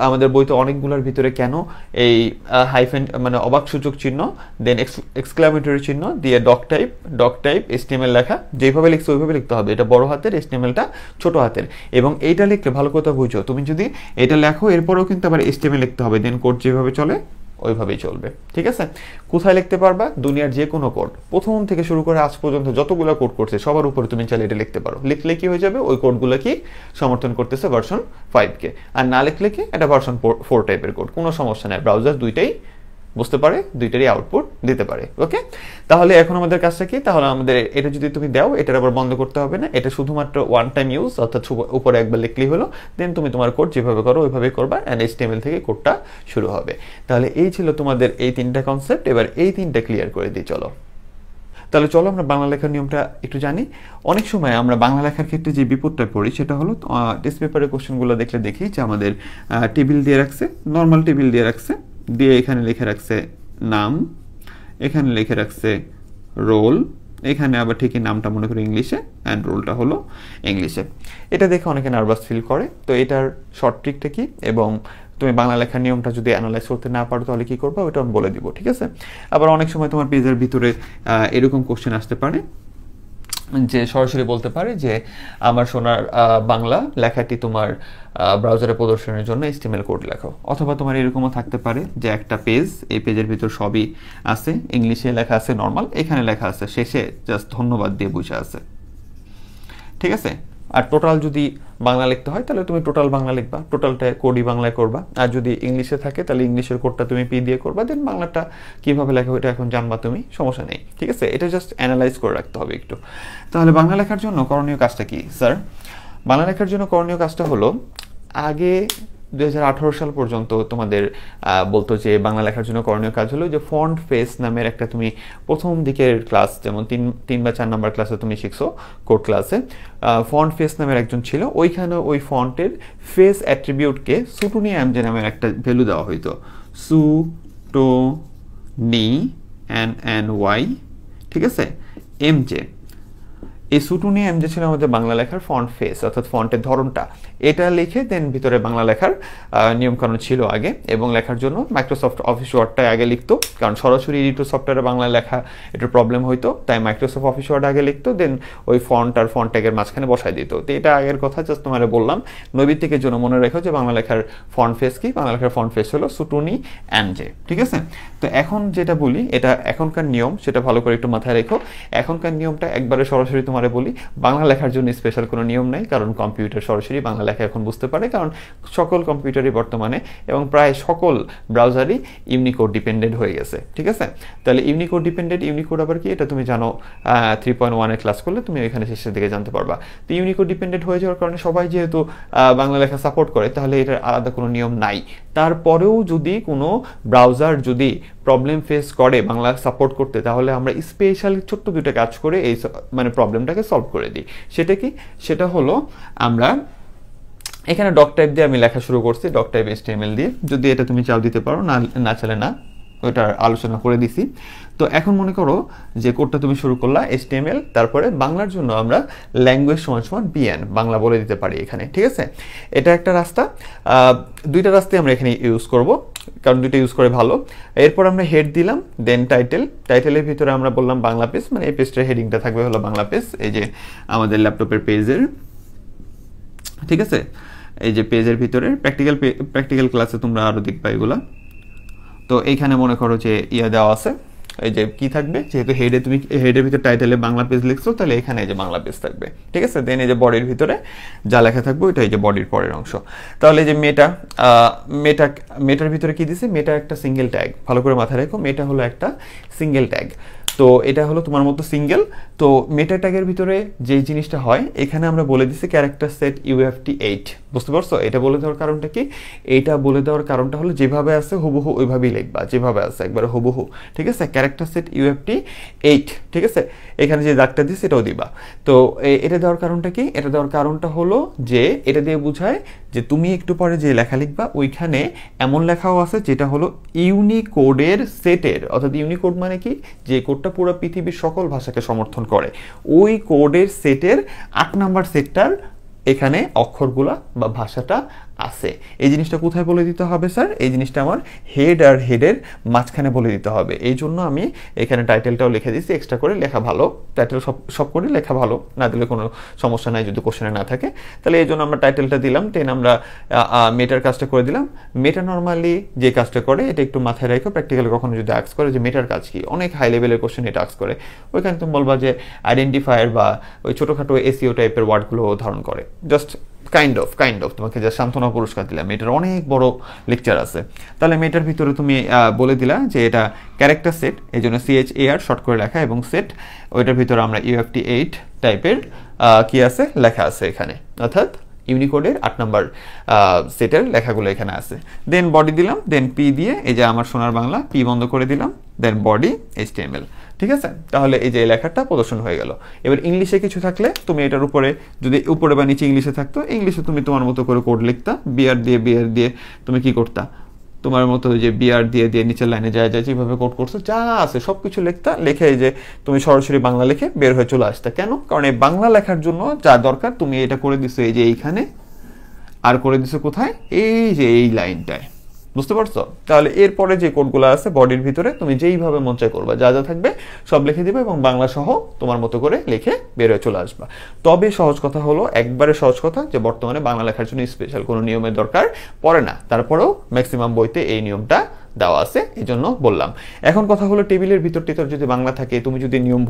আমাদের বইতে অনেকগুলোর ভিতরে কেন এই হাইফেন মানে অবাকসূচক চিহ্ন, দেন এক্সক্লামেটরি চিহ্ন দিয়ে ডক টাইপ HTML লেখা, যেভাবে লিখছে ওইভাবে লিখতে হবে। এটা বড় হাতের, HTMLটা ছোট হাতের। এবং এইটা লিখলে ভালো কথা বুঝো, তুমি যদি এটা লেখো এরপরেও কিন্তু আবার HTML লিখতে হবে, দেন কোড যেভাবে চলে ওইভাবেই চলবে। ঠিক আছে, কোথায় লিখতে পারবা? দুনিয়ার যে কোনো কোড, প্রথম থেকে শুরু করে আজ পর্যন্ত যতগুলো কোড করছে সবার উপরে তুমি চাইলে এটা লিখতে পারো। লিখলে কি হয়ে যাবে, ওই কোডগুলো কি সমর্থন করতেছে ভার্সন 5 আর না লিখলে কি এটা ভার্সন 4 টাইপের কোড, কোনো সমস্যা নেই। ব্রাউজার দুইটাই বুঝতে পারে, দুইটারই আউটপুট দিতে পারে। ওকে, তাহলে এখন আমাদের কাজটা কি? তাহলে আমাদের এটা যদি তুমি দাও, এটার আবার বন্ধ করতে হবে না, এটা শুধুমাত্র ওয়ান টাইম ইউজ, অর্থাৎ উপরে একবার লিখলেই হলো, দেন তুমি তোমার কোড যেভাবে করো ওইভাবেই করবা, অ্যান্ড HTML থেকে কোডটা শুরু হবে। তাহলে এই ছিল তোমাদের এই 3টা কনসেপ্ট। এবার এই 3টা ক্লিয়ার করে দিই চলো। তাহলে চলো আমরা বাংলা লেখার নিয়মটা একটু জানি। অনেক সময় আমরা বাংলা লেখার ক্ষেত্রে যে বিপদটা পড়ি সেটা হলো টেস্ট পেপারের কোশ্চেনগুলো দেখলে দেখি যে আমাদের টেবিল দিয়ে রাখছে, নর্মাল টেবিল দিয়ে রাখছে, দিয়ে এখানে লিখে রাখছে নাম, এখানে লিখে রাখছে রোল, এখানে আবার ঠিকই নামটা মনে করি ইংলিশে অ্যান্ড রোলটা হলো ইংলিশে। এটা দেখে অনেকে নার্ভাস ফিল করে। তো এটার শর্ট ট্রিকটা কি, এবং তুমি বাংলা লেখার নিয়মটা যদি অ্যানালাইজ করতে না পারো তাহলে কি করবো ওটা আমি বলে দিব, ঠিক আছে? আবার অনেক সময় তোমার পেজের ভিতরে এরকম কোশ্চেন আসতে পারে যে সরাসরি বলতে পারে যে আমার সোনার বাংলা লেখাটি তোমার ব্রাউজারে প্রদর্শনের জন্য HTML কোড লেখো। অথবা তোমার এরকমও থাকতে পারে যে একটা পেজ, এই পেজের ভিতর সবই আছে, ইংলিশে লেখা আছে নর্মাল, এখানে লেখা আছে শেষে জাস্ট ধন্যবাদ দিয়ে বুঝে আছে, ঠিক আছে? আর টোটাল যদি বাংলা লিখতে হয় তাহলে তুমি টোটাল বাংলা লিখবা, টোটালটা কোডই বাংলায় করবা। আর যদি ইংলিশে থাকে তাহলে ইংলিশের কোডটা তুমি পি দিয়ে করবা, দেন বাংলাটা কীভাবে লেখা ওইটা এখন জানবা তুমি, সমস্যা নেই, ঠিক আছে? এটা জাস্ট অ্যানালাইজ করে রাখতে হবে একটু। তাহলে বাংলা লেখার জন্য করণীয় কাজটা কি স্যার? বাংলা লেখার জন্য করণীয় কাজটা হলো, আগে 2018 সাল পর্যন্ত তোমাদের বলতো যে বাংলা লেখার জন্য করণীয় কাজ হলো যে ফন্ট ফেস নামের একটা, তুমি প্রথম দিকের ক্লাস যেমন 3 বা 4 নাম্বার ক্লাসে তুমি শিখছো কোড ক্লাসে, ফন্ট ফেস নামের একজন ছিল, ওইখানে ওই ফন্টের ফেস অ্যাট্রিবিউটকে সুটুনি এমজে নামের একটা ভ্যালু দেওয়া হইতো, সু টো নি এন ওয়াই, ঠিক আছে, এমজে। এই সুটুনি এমজে ছিল আমাদের বাংলা লেখার ফন্ট ফেস, অর্থাৎ ফন্টের ধরনটা। এটা লিখে দেন ভিতরে বাংলা লেখার নিয়মকানুন ছিল আগে, এবং লেখার জন্য মাইক্রোসফট অফিস ওয়ার্ডটাই আগে লিখতো, কারণ সরাসরি এডিটর সফটওয়্যারে বাংলা লেখা এটার প্রবলেম হইতো, তাই মাইক্রোসফট অফিস ওয়ার্ড আগে লিখতো, দেন ওই ফন্ট আর ফন্ট ট্যাগের মাঝখানে বসাই দিত। তো এটা আগের কথা, জাস্ট তোমার বললাম নৈবিত্তিকের জন্য মনে রেখো যে বাংলা লেখার ফন্ট ফেস কি। বাংলা লেখার ফন্ট ফেস হলো সুটুনি এমজে, ঠিক আছে? তো এখন যেটা বলি, এটা এখনকার নিয়ম, সেটা ভালো করে একটু মাথায় রেখো। এখনকার নিয়মটা একবারে সরাসরি তোমারে বলি, বাংলা লেখার জন্য স্পেশাল কোনো নিয়ম নাই, কারণ কম্পিউটার সরাসরি বাংলা লেখা এখন বুঝতে পারে, কারণ সকল কম্পিউটারই বর্তমানে এবং প্রায় সকল ব্রাউজারই ইউনিকোড ডিপেন্ডেন্ট হয়ে গেছে, ঠিক আছে? তাহলে ইউনিকোড ডিপেন্ডেন্ট, ইউনিকোড আবার কি এটা তুমি জানো 3.1 ক্লাস করলে তুমি এখানে শেষের দিকে জানতে পারবা। তো ইউনিকোড ডিপেন্ডেন্ট হয়ে যাওয়ার কারণে সবাই যেহেতু বাংলা লেখা সাপোর্ট করে, তাহলে এটার আলাদা কোনো নিয়ম নাই। তারপরেও যদি কোনো ব্রাউজার যদি প্রবলেম ফেস করে বাংলা সাপোর্ট করতে, তাহলে আমরা স্পেশালি ছোট্ট দুটো কাজ করে এই মানে প্রবলেমটাকে সলভ করে দিই। সেটা কি? সেটা হলো আমরা এখানে ডক টাইপ দিয়ে আমি লেখা শুরু করছি, ডক টাইপ HTML দিয়ে, যদি এটা তুমি চাও দিতে পারো, না চাইলে না, ওইটার আলোচনা করে দিছি। তো এখন মনে করো যে কোডটা তুমি শুরু করলা HTML, তারপরে বাংলার জন্য আমরা ল্যাঙ্গুয়েজ সমান BN বাংলা বলে দিতে পারি এখানে, ঠিক আছে? এটা একটা রাস্তা, দুইটা রাস্তায় আমরা এখানে ইউজ করব, কারণ দুইটা ইউজ করে ভালো। এরপর আমরা হেড দিলাম, দেন টাইটেলের ভিতরে আমরা বললাম বাংলা পেজ, মানে এই পেজটার হেডিংটা থাকবে হলো বাংলা পেজ, এই যে আমাদের ল্যাপটপের পেজের, ঠিক আছে? এই যে পেজের ভিতরে প্র্যাকটিক্যাল ক্লাসে তোমরা আরও দেখবা এগুলা। তো এইখানে মনে করো যে দেওয়া আছে, এই যে কি থাকবে, যেহেতু তুমি হেডের ভিতরে টাইটেলে বাংলা পেজ লিখছো, তাহলে এখানে এই যে বাংলা পেজ থাকবে, ঠিক আছে? দেন এই যে বডির ভিতরে যা লেখা থাকবে ওইটা এই যে বডির পরের অংশ। তাহলে এই যে মেটার ভিতরে কি দিছে? মেটা একটা সিঙ্গেল ট্যাগ, ভালো করে মাথায় রেখো, মেটা হলো একটা সিঙ্গেল ট্যাগ। তো এটা হলো তোমার মতো সিঙ্গেল। তো মেটা ট্যাগের ভিতরে যে জিনিসটা হয়, এখানে আমরা বলে দিছি ক্যারেক্টার সেট UFT 8, বুঝতে পারছো? এটা বলে দেওয়ার কারণটা কি? এইটা বলে দেওয়ার কারণটা হলো যেভাবে আছে হুবহু ওইভাবেই লিখবা, যেভাবে আছে একবারে হুবহু, ঠিক আছে? ক্যারেক্টার সেট UFT 8, ঠিক আছে? এখানে যে দাগটা দিই সেটাও দিবা। তো এটা দেওয়ার কারণটা কি? এটা দেওয়ার কারণটা হলো যে এটা দিয়ে বোঝায় যে তুমি একটু পরে যে লেখা লিখবা ওইখানে এমন লেখাও আছে যেটা হলো ইউনিকোডের সেটের, অর্থাৎ ইউনিকোড মানে কি? যে কোডটা পুরো পৃথিবীর সকল ভাষাকে সমর্থন করে, ওই কোডের সেটের 8 নাম্বার সেটটার এখানে অক্ষরগুলা বা ভাষাটা আছে। এই জিনিসটা কোথায় বলে দিতে হবে স্যার? এই জিনিসটা আমার হেড আর হেডের মাঝখানে বলে দিতে হবে। এই জন্য আমি এখানে টাইটেলটাও লিখে দিচ্ছি, এক্সট্রা করে লেখা ভালো, টাইটেল সব করে লেখা ভালো, না দিলে কোনো সমস্যা নাই যদি কোশ্চেনে না থাকে। তাহলে এই জন্য আমরা টাইটেলটা দিলাম, দেন আমরা মেটার কাজটা করে দিলাম। মেটা নর্মালি যে কাজটা করে এটা একটু মাথায় রাখো, প্র্যাকটিক্যালি কখনো যদি আস্ক করে যে মেটার কাজ কি, অনেক হাই লেভেলের কোশ্চেন এটা আস্ক করে, ওইখানে তুমি বলবা যে আইডেন্টিফায়ার বা ওই ছোটোখাটো SEO টাইপের ওয়ার্ডগুলো ধারণ করে, জাস্ট কাইন্ড অফ তোমাকে যা সান্ত্বনা পুরস্কার দিলাম, এটার অনেক বড় লেকচার আছে। তাহলে আমি এটার ভিতরে তুমি বলে দিলা যে এটা ক্যারেক্টার সেট, এই জন্য CHAR শর্ট করে লেখা, এবং সেট ওইটার ভিতরে আমরা UFT8 টাইপের কি আছে লেখা আছে এখানে, অর্থাৎ ইউনিকোডের 8 নম্বর সেটের লেখাগুলো এখানে আছে। দেন বডি দিলাম, দেন পি দিয়ে এই যে আমার সোনার বাংলা পি বন্ধ করে দিলাম, দেন বডি HTML। ঠিক আছে, তাহলে এই যে লেখাটা প্রদর্শন হয়ে গেল। এবার ইংলিশে কিছু থাকলে তুমি এটার উপরে, যদি উপরে বা নিচে ইংলিশে থাকতো, ইংলিশে তুমি তোমার মতো করে কোড লিখতা, বিআর দিয়ে তুমি কি করতা, তোমার মতো যে বিআর দিয়ে নিচের লাইনে যায় যেভাবে কোড করছো যা আছে সব কিছু লিখতা, লিখে এই যে তুমি সরাসরি বাংলা লিখে বের হয়ে চলে আসতা। কেন? কারণ এই বাংলা লেখার জন্য যা দরকার তুমি এটা করে দিছো এই যে এইখানে, আর করে দিছো কোথায়, এই যে এই লাইনটায়। বুঝতে পারছো? তাহলে এরপরে যে কোডগুলো আছে বডির ভিতরে তুমি যেইভাবে মন চায় করবা, যা থাকবে সব লিখে দিবে এবং বাংলা সহ তোমার মতো করে লিখে বের হয়ে চলে আসবা। তবে সহজ কথা হলো, একবারে সহজ কথা, যে বর্তমানে বাংলা লেখার জন্য স্পেশাল কোনো নিয়মের দরকার পড়ে না, তারপরেও ম্যাক্সিমাম বইতে এই নিয়মটা দেওয়া আছে, এই জন্য বললাম। এখন কথা হলো, টেবিলের ভিতর যদি বাংলা থাকে, তুমি যদি নিয়ম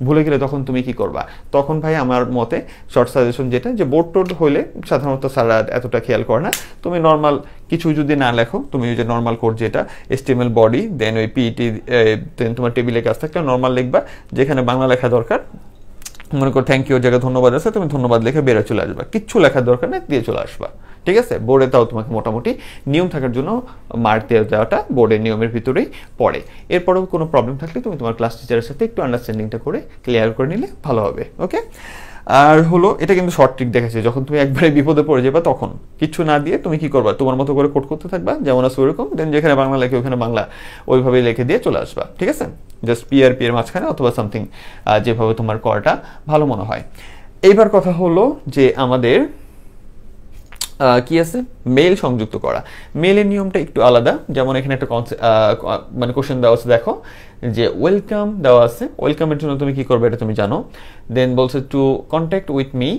ভুলে গেলে তখন তুমি কি করবা? তখন ভাই আমার মতে শর্ট সাজেশন যেটা, যে বোর্ড টোড হইলে সাধারণত সারা এতটা খেয়াল করে না, তুমি নর্মাল কিছু যদি না লেখো, তুমি ওই যে নর্মাল কোড যেটা HTML বডি, দেন ওই পিইটি, দেন তোমার টেবিলের কাজ থাকলে নর্মাল লিখবা, যেখানে বাংলা লেখা দরকার, মনে করো থ্যাংক ইউ জায়গায় ধন্যবাদ আছে, তুমি ধন্যবাদ লিখে বেরো চলে আসবা, কিচ্ছু লেখার দরকার নেই, দিয়ে চলে আসবা। ঠিক আছে, বোর্ডে তাও তোমাকে মোটামুটি নিয়ম থাকার জন্য মার্ক দেওয়াটা বোর্ডের নিয়মের ভিতরেই পড়ে। এরপরেও কোনো প্রবলেম থাকলে তুমি তোমার ক্লাস টিচারের সাথে একটু আন্ডারস্ট্যান্ডিংটা করে ক্লিয়ার করে নিলে ভালো হবে। ওকে, আর হলো এটা কিন্তু শর্ট ট্রিক দেখাচ্ছে, যখন তুমি একবারে বিপদে পড়ে যাবে তখন কিচ্ছু না দিয়ে তুমি কি করবা, তোমার মতো করে কোড করতে থাকবা যেমন আছে ওইরকম, দেন যেখানে বাংলা লেখে ওখানে বাংলা ওইভাবেই লিখে দিয়ে চলে আসবা। ঠিক আছে, জাস্ট পি এর মাঝখানে অথবা সামথিং যেভাবে তোমার করাটা ভালো মনে হয়। এইবার কথা হলো যে আমাদের কি আছে, মেল সংযুক্ত করা। মেলের নিয়মটা একটু আলাদা, যেমন এখানে একটা মানে কোশ্চেন দেওয়া আছে, দেখো যে ওয়েলকাম দেওয়া আছে, ওয়েলকামের জন্য তুমি কি করবে এটা তুমি জানো। দেন বলছে to contact with me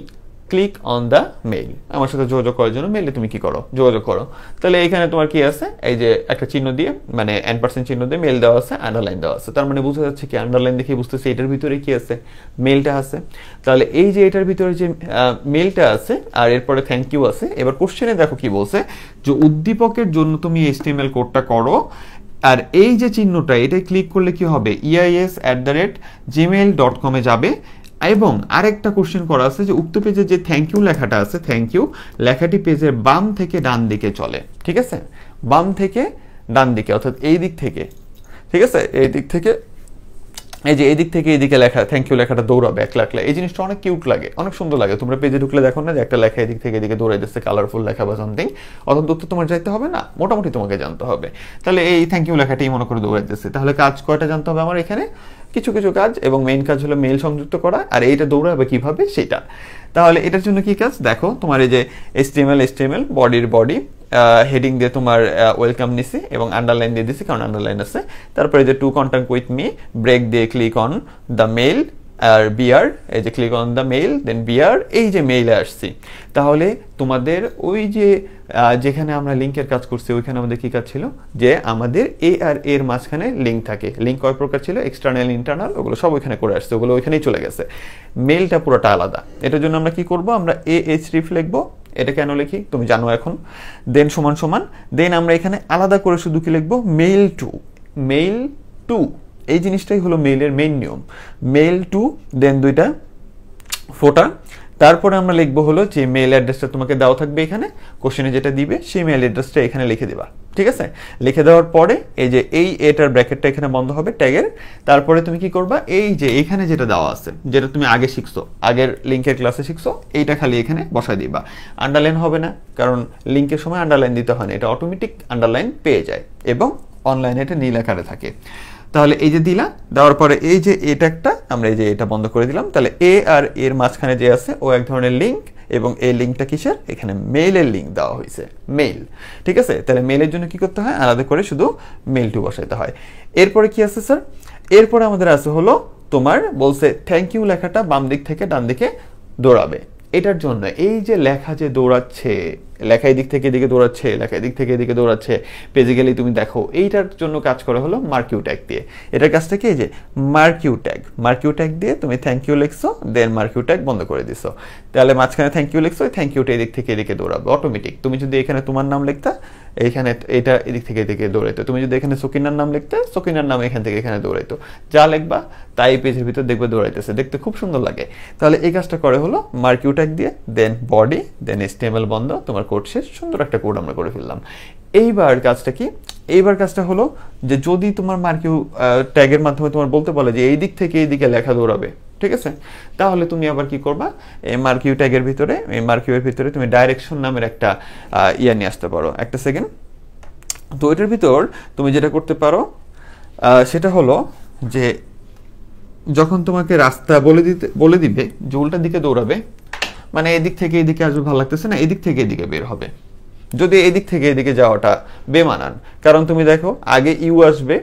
click on the mail, আমার সাথে যোগাযোগ করার জন্য মেইলে তুমি কি করো, যোগাযোগ করো। তাহলে এখানে তোমার কি আছে, এই যে একটা চিহ্ন দিয়ে, মানে % চিহ্ন দিয়ে মেল দেওয়া আছে, আন্ডারলাইন দেওয়া আছে, তার মানে বোঝা যাচ্ছে কি, আন্ডারলাইন দেখে বুঝতেছে এটার ভিতরে কি আছে, মেলটা আছে। তাহলে এই যে এটার ভিতরে যে মেলটা আছে আর এরপরে থ্যাংক ইউ আছে। এবার কোশ্চেনে দেখো কি বলছে, যে উদ্দীপকের জন্য তুমি HTML কোডটা করো, আর এই যে চিহ্নটা এটাই ক্লিক করলে কি হবে, eis@gmail.com এ যাবে। এবং আরেকটা কোশ্চেন করা আছে যে উক্ত পেজে যে থ্যাংক ইউ লেখাটা আছে, থ্যাংক ইউ লেখাটি পেজের বাম থেকে ডান দিকে চলে। ঠিক আছে, বাম থেকে ডান দিকে, অর্থাৎ এই দিক থেকে। ঠিক আছে, এই দিক থেকে, এই যে এই দিক থেকে এইদিকে লেখা থ্যাংক ইউ লেখাটা দৌড়াবে একলা। এই জিনিসটা অনেক কিউট লাগে, অনেক সুন্দর লাগে। তোমরা পেজে ঢুকলে দেখো না যে একটা লেখা এদিক থেকে এদিকে দৌড়াই দিচ্ছে, কালারফুল লেখা বা সামথিং। অত দূর তো তোমার যাইতে হবে না, মোটামুটি তোমাকে জানতে হবে। তাহলে এই থ্যাংক ইউ লেখাটাই মনে করে দৌড়াই দিচ্ছে। তাহলে কাজ কয়টা জানতে হবে আমার এখানে, কিছু কাজ, এবং মেইন কাজ হলো মেল সংযুক্ত করা, আর এইটা দৌড়াবে কিভাবে সেটা। তাহলে এটার জন্য কি কাজ দেখো, তোমার এই যে HTML বডির বডি, হেডিং দিয়ে তোমার ওয়েলকাম নিছি এবং আন্ডারলাইন দিয়ে দিছি কারণ আন্ডারলাইন আছে। তারপরে যে to contact with me break দিয়ে ক্লিক অন দ্য মেইল, আর বিআর, এই যে click on the mail, then BR, এই যে মেইলে আসছি। তাহলে তোমাদের ওই যে যেখানে আমরা লিঙ্কের কাজ করছি ওইখানে আমাদের কি কাজ ছিল, যে আমাদের এ আর এর মাঝখানে লিঙ্ক থাকে। লিঙ্ক কয় প্রকার ছিল, এক্সটার্নাল, ইন্টারনাল, ওগুলো সব ওইখানে করে আসছে, ওগুলো ওইখানেই চলে গেছে। মেইলটা পুরোটা আলাদা। এটার জন্য আমরা কি করব, আমরা AHREF লিখবো। এটা কেন লিখি তুমি জানো এখন। দেন সমান সমান, দেন আমরা এখানে আলাদা করে শুধু কি লিখবো, মেইল টু। এই জিনিসটাই হলো মেইলের মেইন নিয়ম, মেইল টু, দেন দুইটা ফোটা। তারপরে আমরা লিখবো হলো যে মেইল অ্যাড্রেসটা তোমাকে দেওয়া থাকবে এখানে, কোশ্চেনে যেটা দিবে সেই মেইল অ্যাড্রেসটা এখানে লিখে দিবা। ঠিক আছে, লিখে দেওয়ার পরে এই যে এই এটার ব্র্যাকেটটা এখানে বন্ধ হবে ট্যাগের। তারপরে তুমি কি করবা, এই যে এখানে যেটা দেওয়া আছে, যেটা তুমি আগে শিখছো, আগের লিঙ্কের ক্লাসে শিখছো, এইটা খালি এখানে বসায় দিবা। আন্ডারলাইন হবে না, কারণ লিঙ্কের সময় আন্ডারলাইন দিতে হয় না, এটা অটোমেটিক আন্ডারলাইন পেয়ে যায় এবং অনলাইনে এটা নীল আকারে থাকে। তাহলে এই যে দিলা, দেওয়ার পরে এই যে এটা একটা আমরা এই যে এটা বন্ধ করে দিলাম। তাহলে এ আর এর মাঝখানে যে আছে ও এক ধরনের লিঙ্ক, এবং এই লিঙ্কটা কিসের, এখানে মেইলের লিঙ্ক দেওয়া হয়েছে, মেইল। ঠিক আছে, তাহলে মেইলের জন্য কি করতে হয়, আলাদা করে শুধু মেইল টু বসাইতে হয়। এরপরে কি আছে স্যার, এরপরে আমাদের আছে হলো তোমার বলছে থ্যাংক ইউ লেখাটা বাম দিক থেকে ডান দিকে দৌড়াবে। এটার জন্য এই যে লেখা যে দৌড়াচ্ছে লেখা এদিক থেকে এদিকে দৌড়াচ্ছে, লেখা এদিক থেকে এদিকে দৌড়াচ্ছে, পেজে গেলেই তুমি দেখো। এইটার জন্য কাজ করা হলো মার্ক ইউ ট্যাগ দিয়ে। এটার কাজটা কি, যে মার্ক ইউ ট্যাগ দিয়ে তুমি থ্যাংক ইউ লিখছো, দেন মার্ক ইউ ট্যাগ বন্ধ করে দিছো। তাহলে মাঝখানে থ্যাংক ইউ লিখছো, থ্যাংক ইউটা এদিক থেকে এদিকে দৌড়াবে অটোমেটিক। তুমি যদি এখানে তোমার নাম লিখতা, এইখানে এটা এদিক থেকে এদিকে দৌড়াইতো। তুমি যদি এখানে সকিনার নাম লিখতে, সকিনার নাম এখান থেকে এখানে দৌড়াইতো। যা লিখবা তাই পেজের ভিতর দেখবে দৌড়াইতেছে, দেখতে খুব সুন্দর লাগে। তাহলে এই কাজটা করে হলো মার্ক ইউ ট্যাগ দিয়ে, দেন বডি, দেন HTML বন্ধ, তোমার কোড শেষ। সুন্দর একটা কোড আমরা করে ফেললাম। এইবার কাজটা কি, এইবার কাজটা হলো যে যদি তোমার মার্ক ইউ ট্যাগের মাধ্যমে তোমার বলতে বলে যে এই দিক থেকে এই দিকে লেখা দৌড়াবে, ঠিক আছে, তাহলে তুমি আবার কি করবা, এই মার্ক ইউ ট্যাগের ভিতরে, এই মার্ক ইউ এর ভিতরে তুমি ডাইরেকশন নামের একটা ইয়া নিয়ে আসতে পারো। একটা সেকেন্ড। তো এটার ভিতর তুমি যেটা করতে পারো সেটা হলো যে যখন তোমাকে রাস্তা বলে দিবে যে উল্টা দিকে দৌড়াবে, মানে এদিক থেকে এদিকে আসবে ভালো লাগতেছে না, এদিক থেকে এদিকে বের হবে। যদি এদিক থেকে এদিকে যাওয়াটা বেমানান, কারণ তুমি দেখো আগে ইউ আসবে,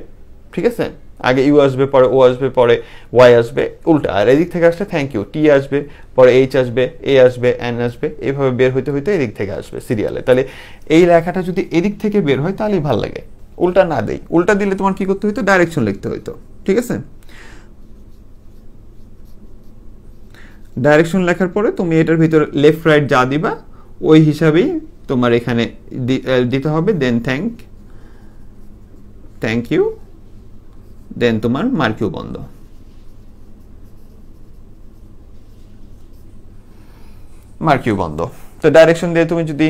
ঠিক আছে, আগে ইউ আসবে, পরে ও আসবে, পরে ওয়াই আসবে, উল্টা। আর এদিক থেকে আসলে থ্যাংক ইউ, টি আসবে, পরে এইচ আসবে, এ আসবে, এন আসবে, এইভাবে বের হইতে হইতে এদিক থেকে আসবে সিরিয়ালে। তাহলে এই লেখাটা যদি এদিক থেকে বের হয় তাহলেই ভালো লাগে। উল্টা না দেই, উল্টা দিলে তোমার কি করতে হইতো, ডাইরেকশন লিখতে হইতো, ঠিক আছে। ডাইরেকশন লেখার পরে তুমি এটার ভিতরে লেফট রাইট যা দিবা ওই হিসাবেই তোমার এখানে দিতে হবে। দেন থ্যাংক ইউ, দেন তোমার মার্ক ইউ বন্ধ। মার্ক ইউ বন্ধ। তো ডাইরেকশন দিয়ে তুমি যদি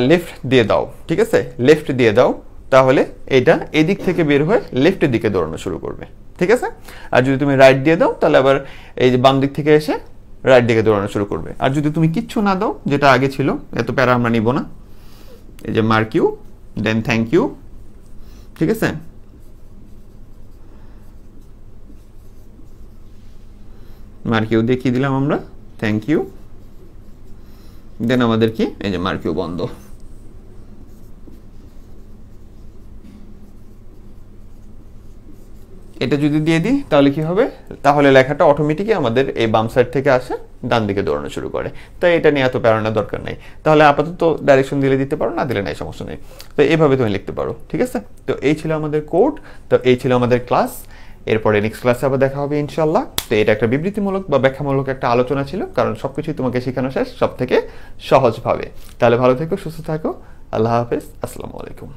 লেফট দিয়ে দাও, ঠিক আছে, লেফট দিয়ে দাও, তাহলে এটা এদিক থেকে বের হয়ে লেফটের দিকে দৌড়ানো শুরু করবে, ঠিক আছে। আর যদি তুমি রাইট দিয়ে দাও তাহলে আবার এই যে বাম দিক থেকে এসে রাইট দিকে দৌড়ানো শুরু করবে। আর যদি তুমি কিচ্ছু না দাও, যেটা আগে ছিল, এত প্যারা আমরা নিব না, এই যে mark you, then thank you, ঠিক আছে। মার্ক ইউ দিয়ে কি দিলাম আমরা, থ্যাংক ইউ, দেন আমাদের কি, এই যে মার্ক ইউ বন্ধ। এটা যদি দিয়ে দিই তাহলে কি হবে, তাহলে লেখাটা অটোমেটিকই আমাদের এই বাম সাইড থেকে আসে, ডান দিকে দৌড়ানো শুরু করে। তাই এটা নিয়ে এত প্যারানোর দরকার নেই। তাহলে আপাতত ডাইরেকশন দিলে দিতে পারো, না দিলে নাই, সমস্যা নেই। তো এইভাবে তুমি লিখতে পারো, ঠিক আছে। তো এই ছিল আমাদের কোড, তো এই ছিল আমাদের ক্লাস। এরপরে নেক্সট ক্লাসে আবার দেখা হবে ইনশাল্লাহ। তো এটা একটা বিবৃতিমূলক বা ব্যাখ্যামূলক একটা আলোচনা ছিল, কারণ সবকিছুই তোমাকে শেখানো শেষ সব থেকে সহজভাবে। তাহলে ভালো থেকো, সুস্থ থাকো, আল্লাহ হাফেজ, আসসালামু আলাইকুম।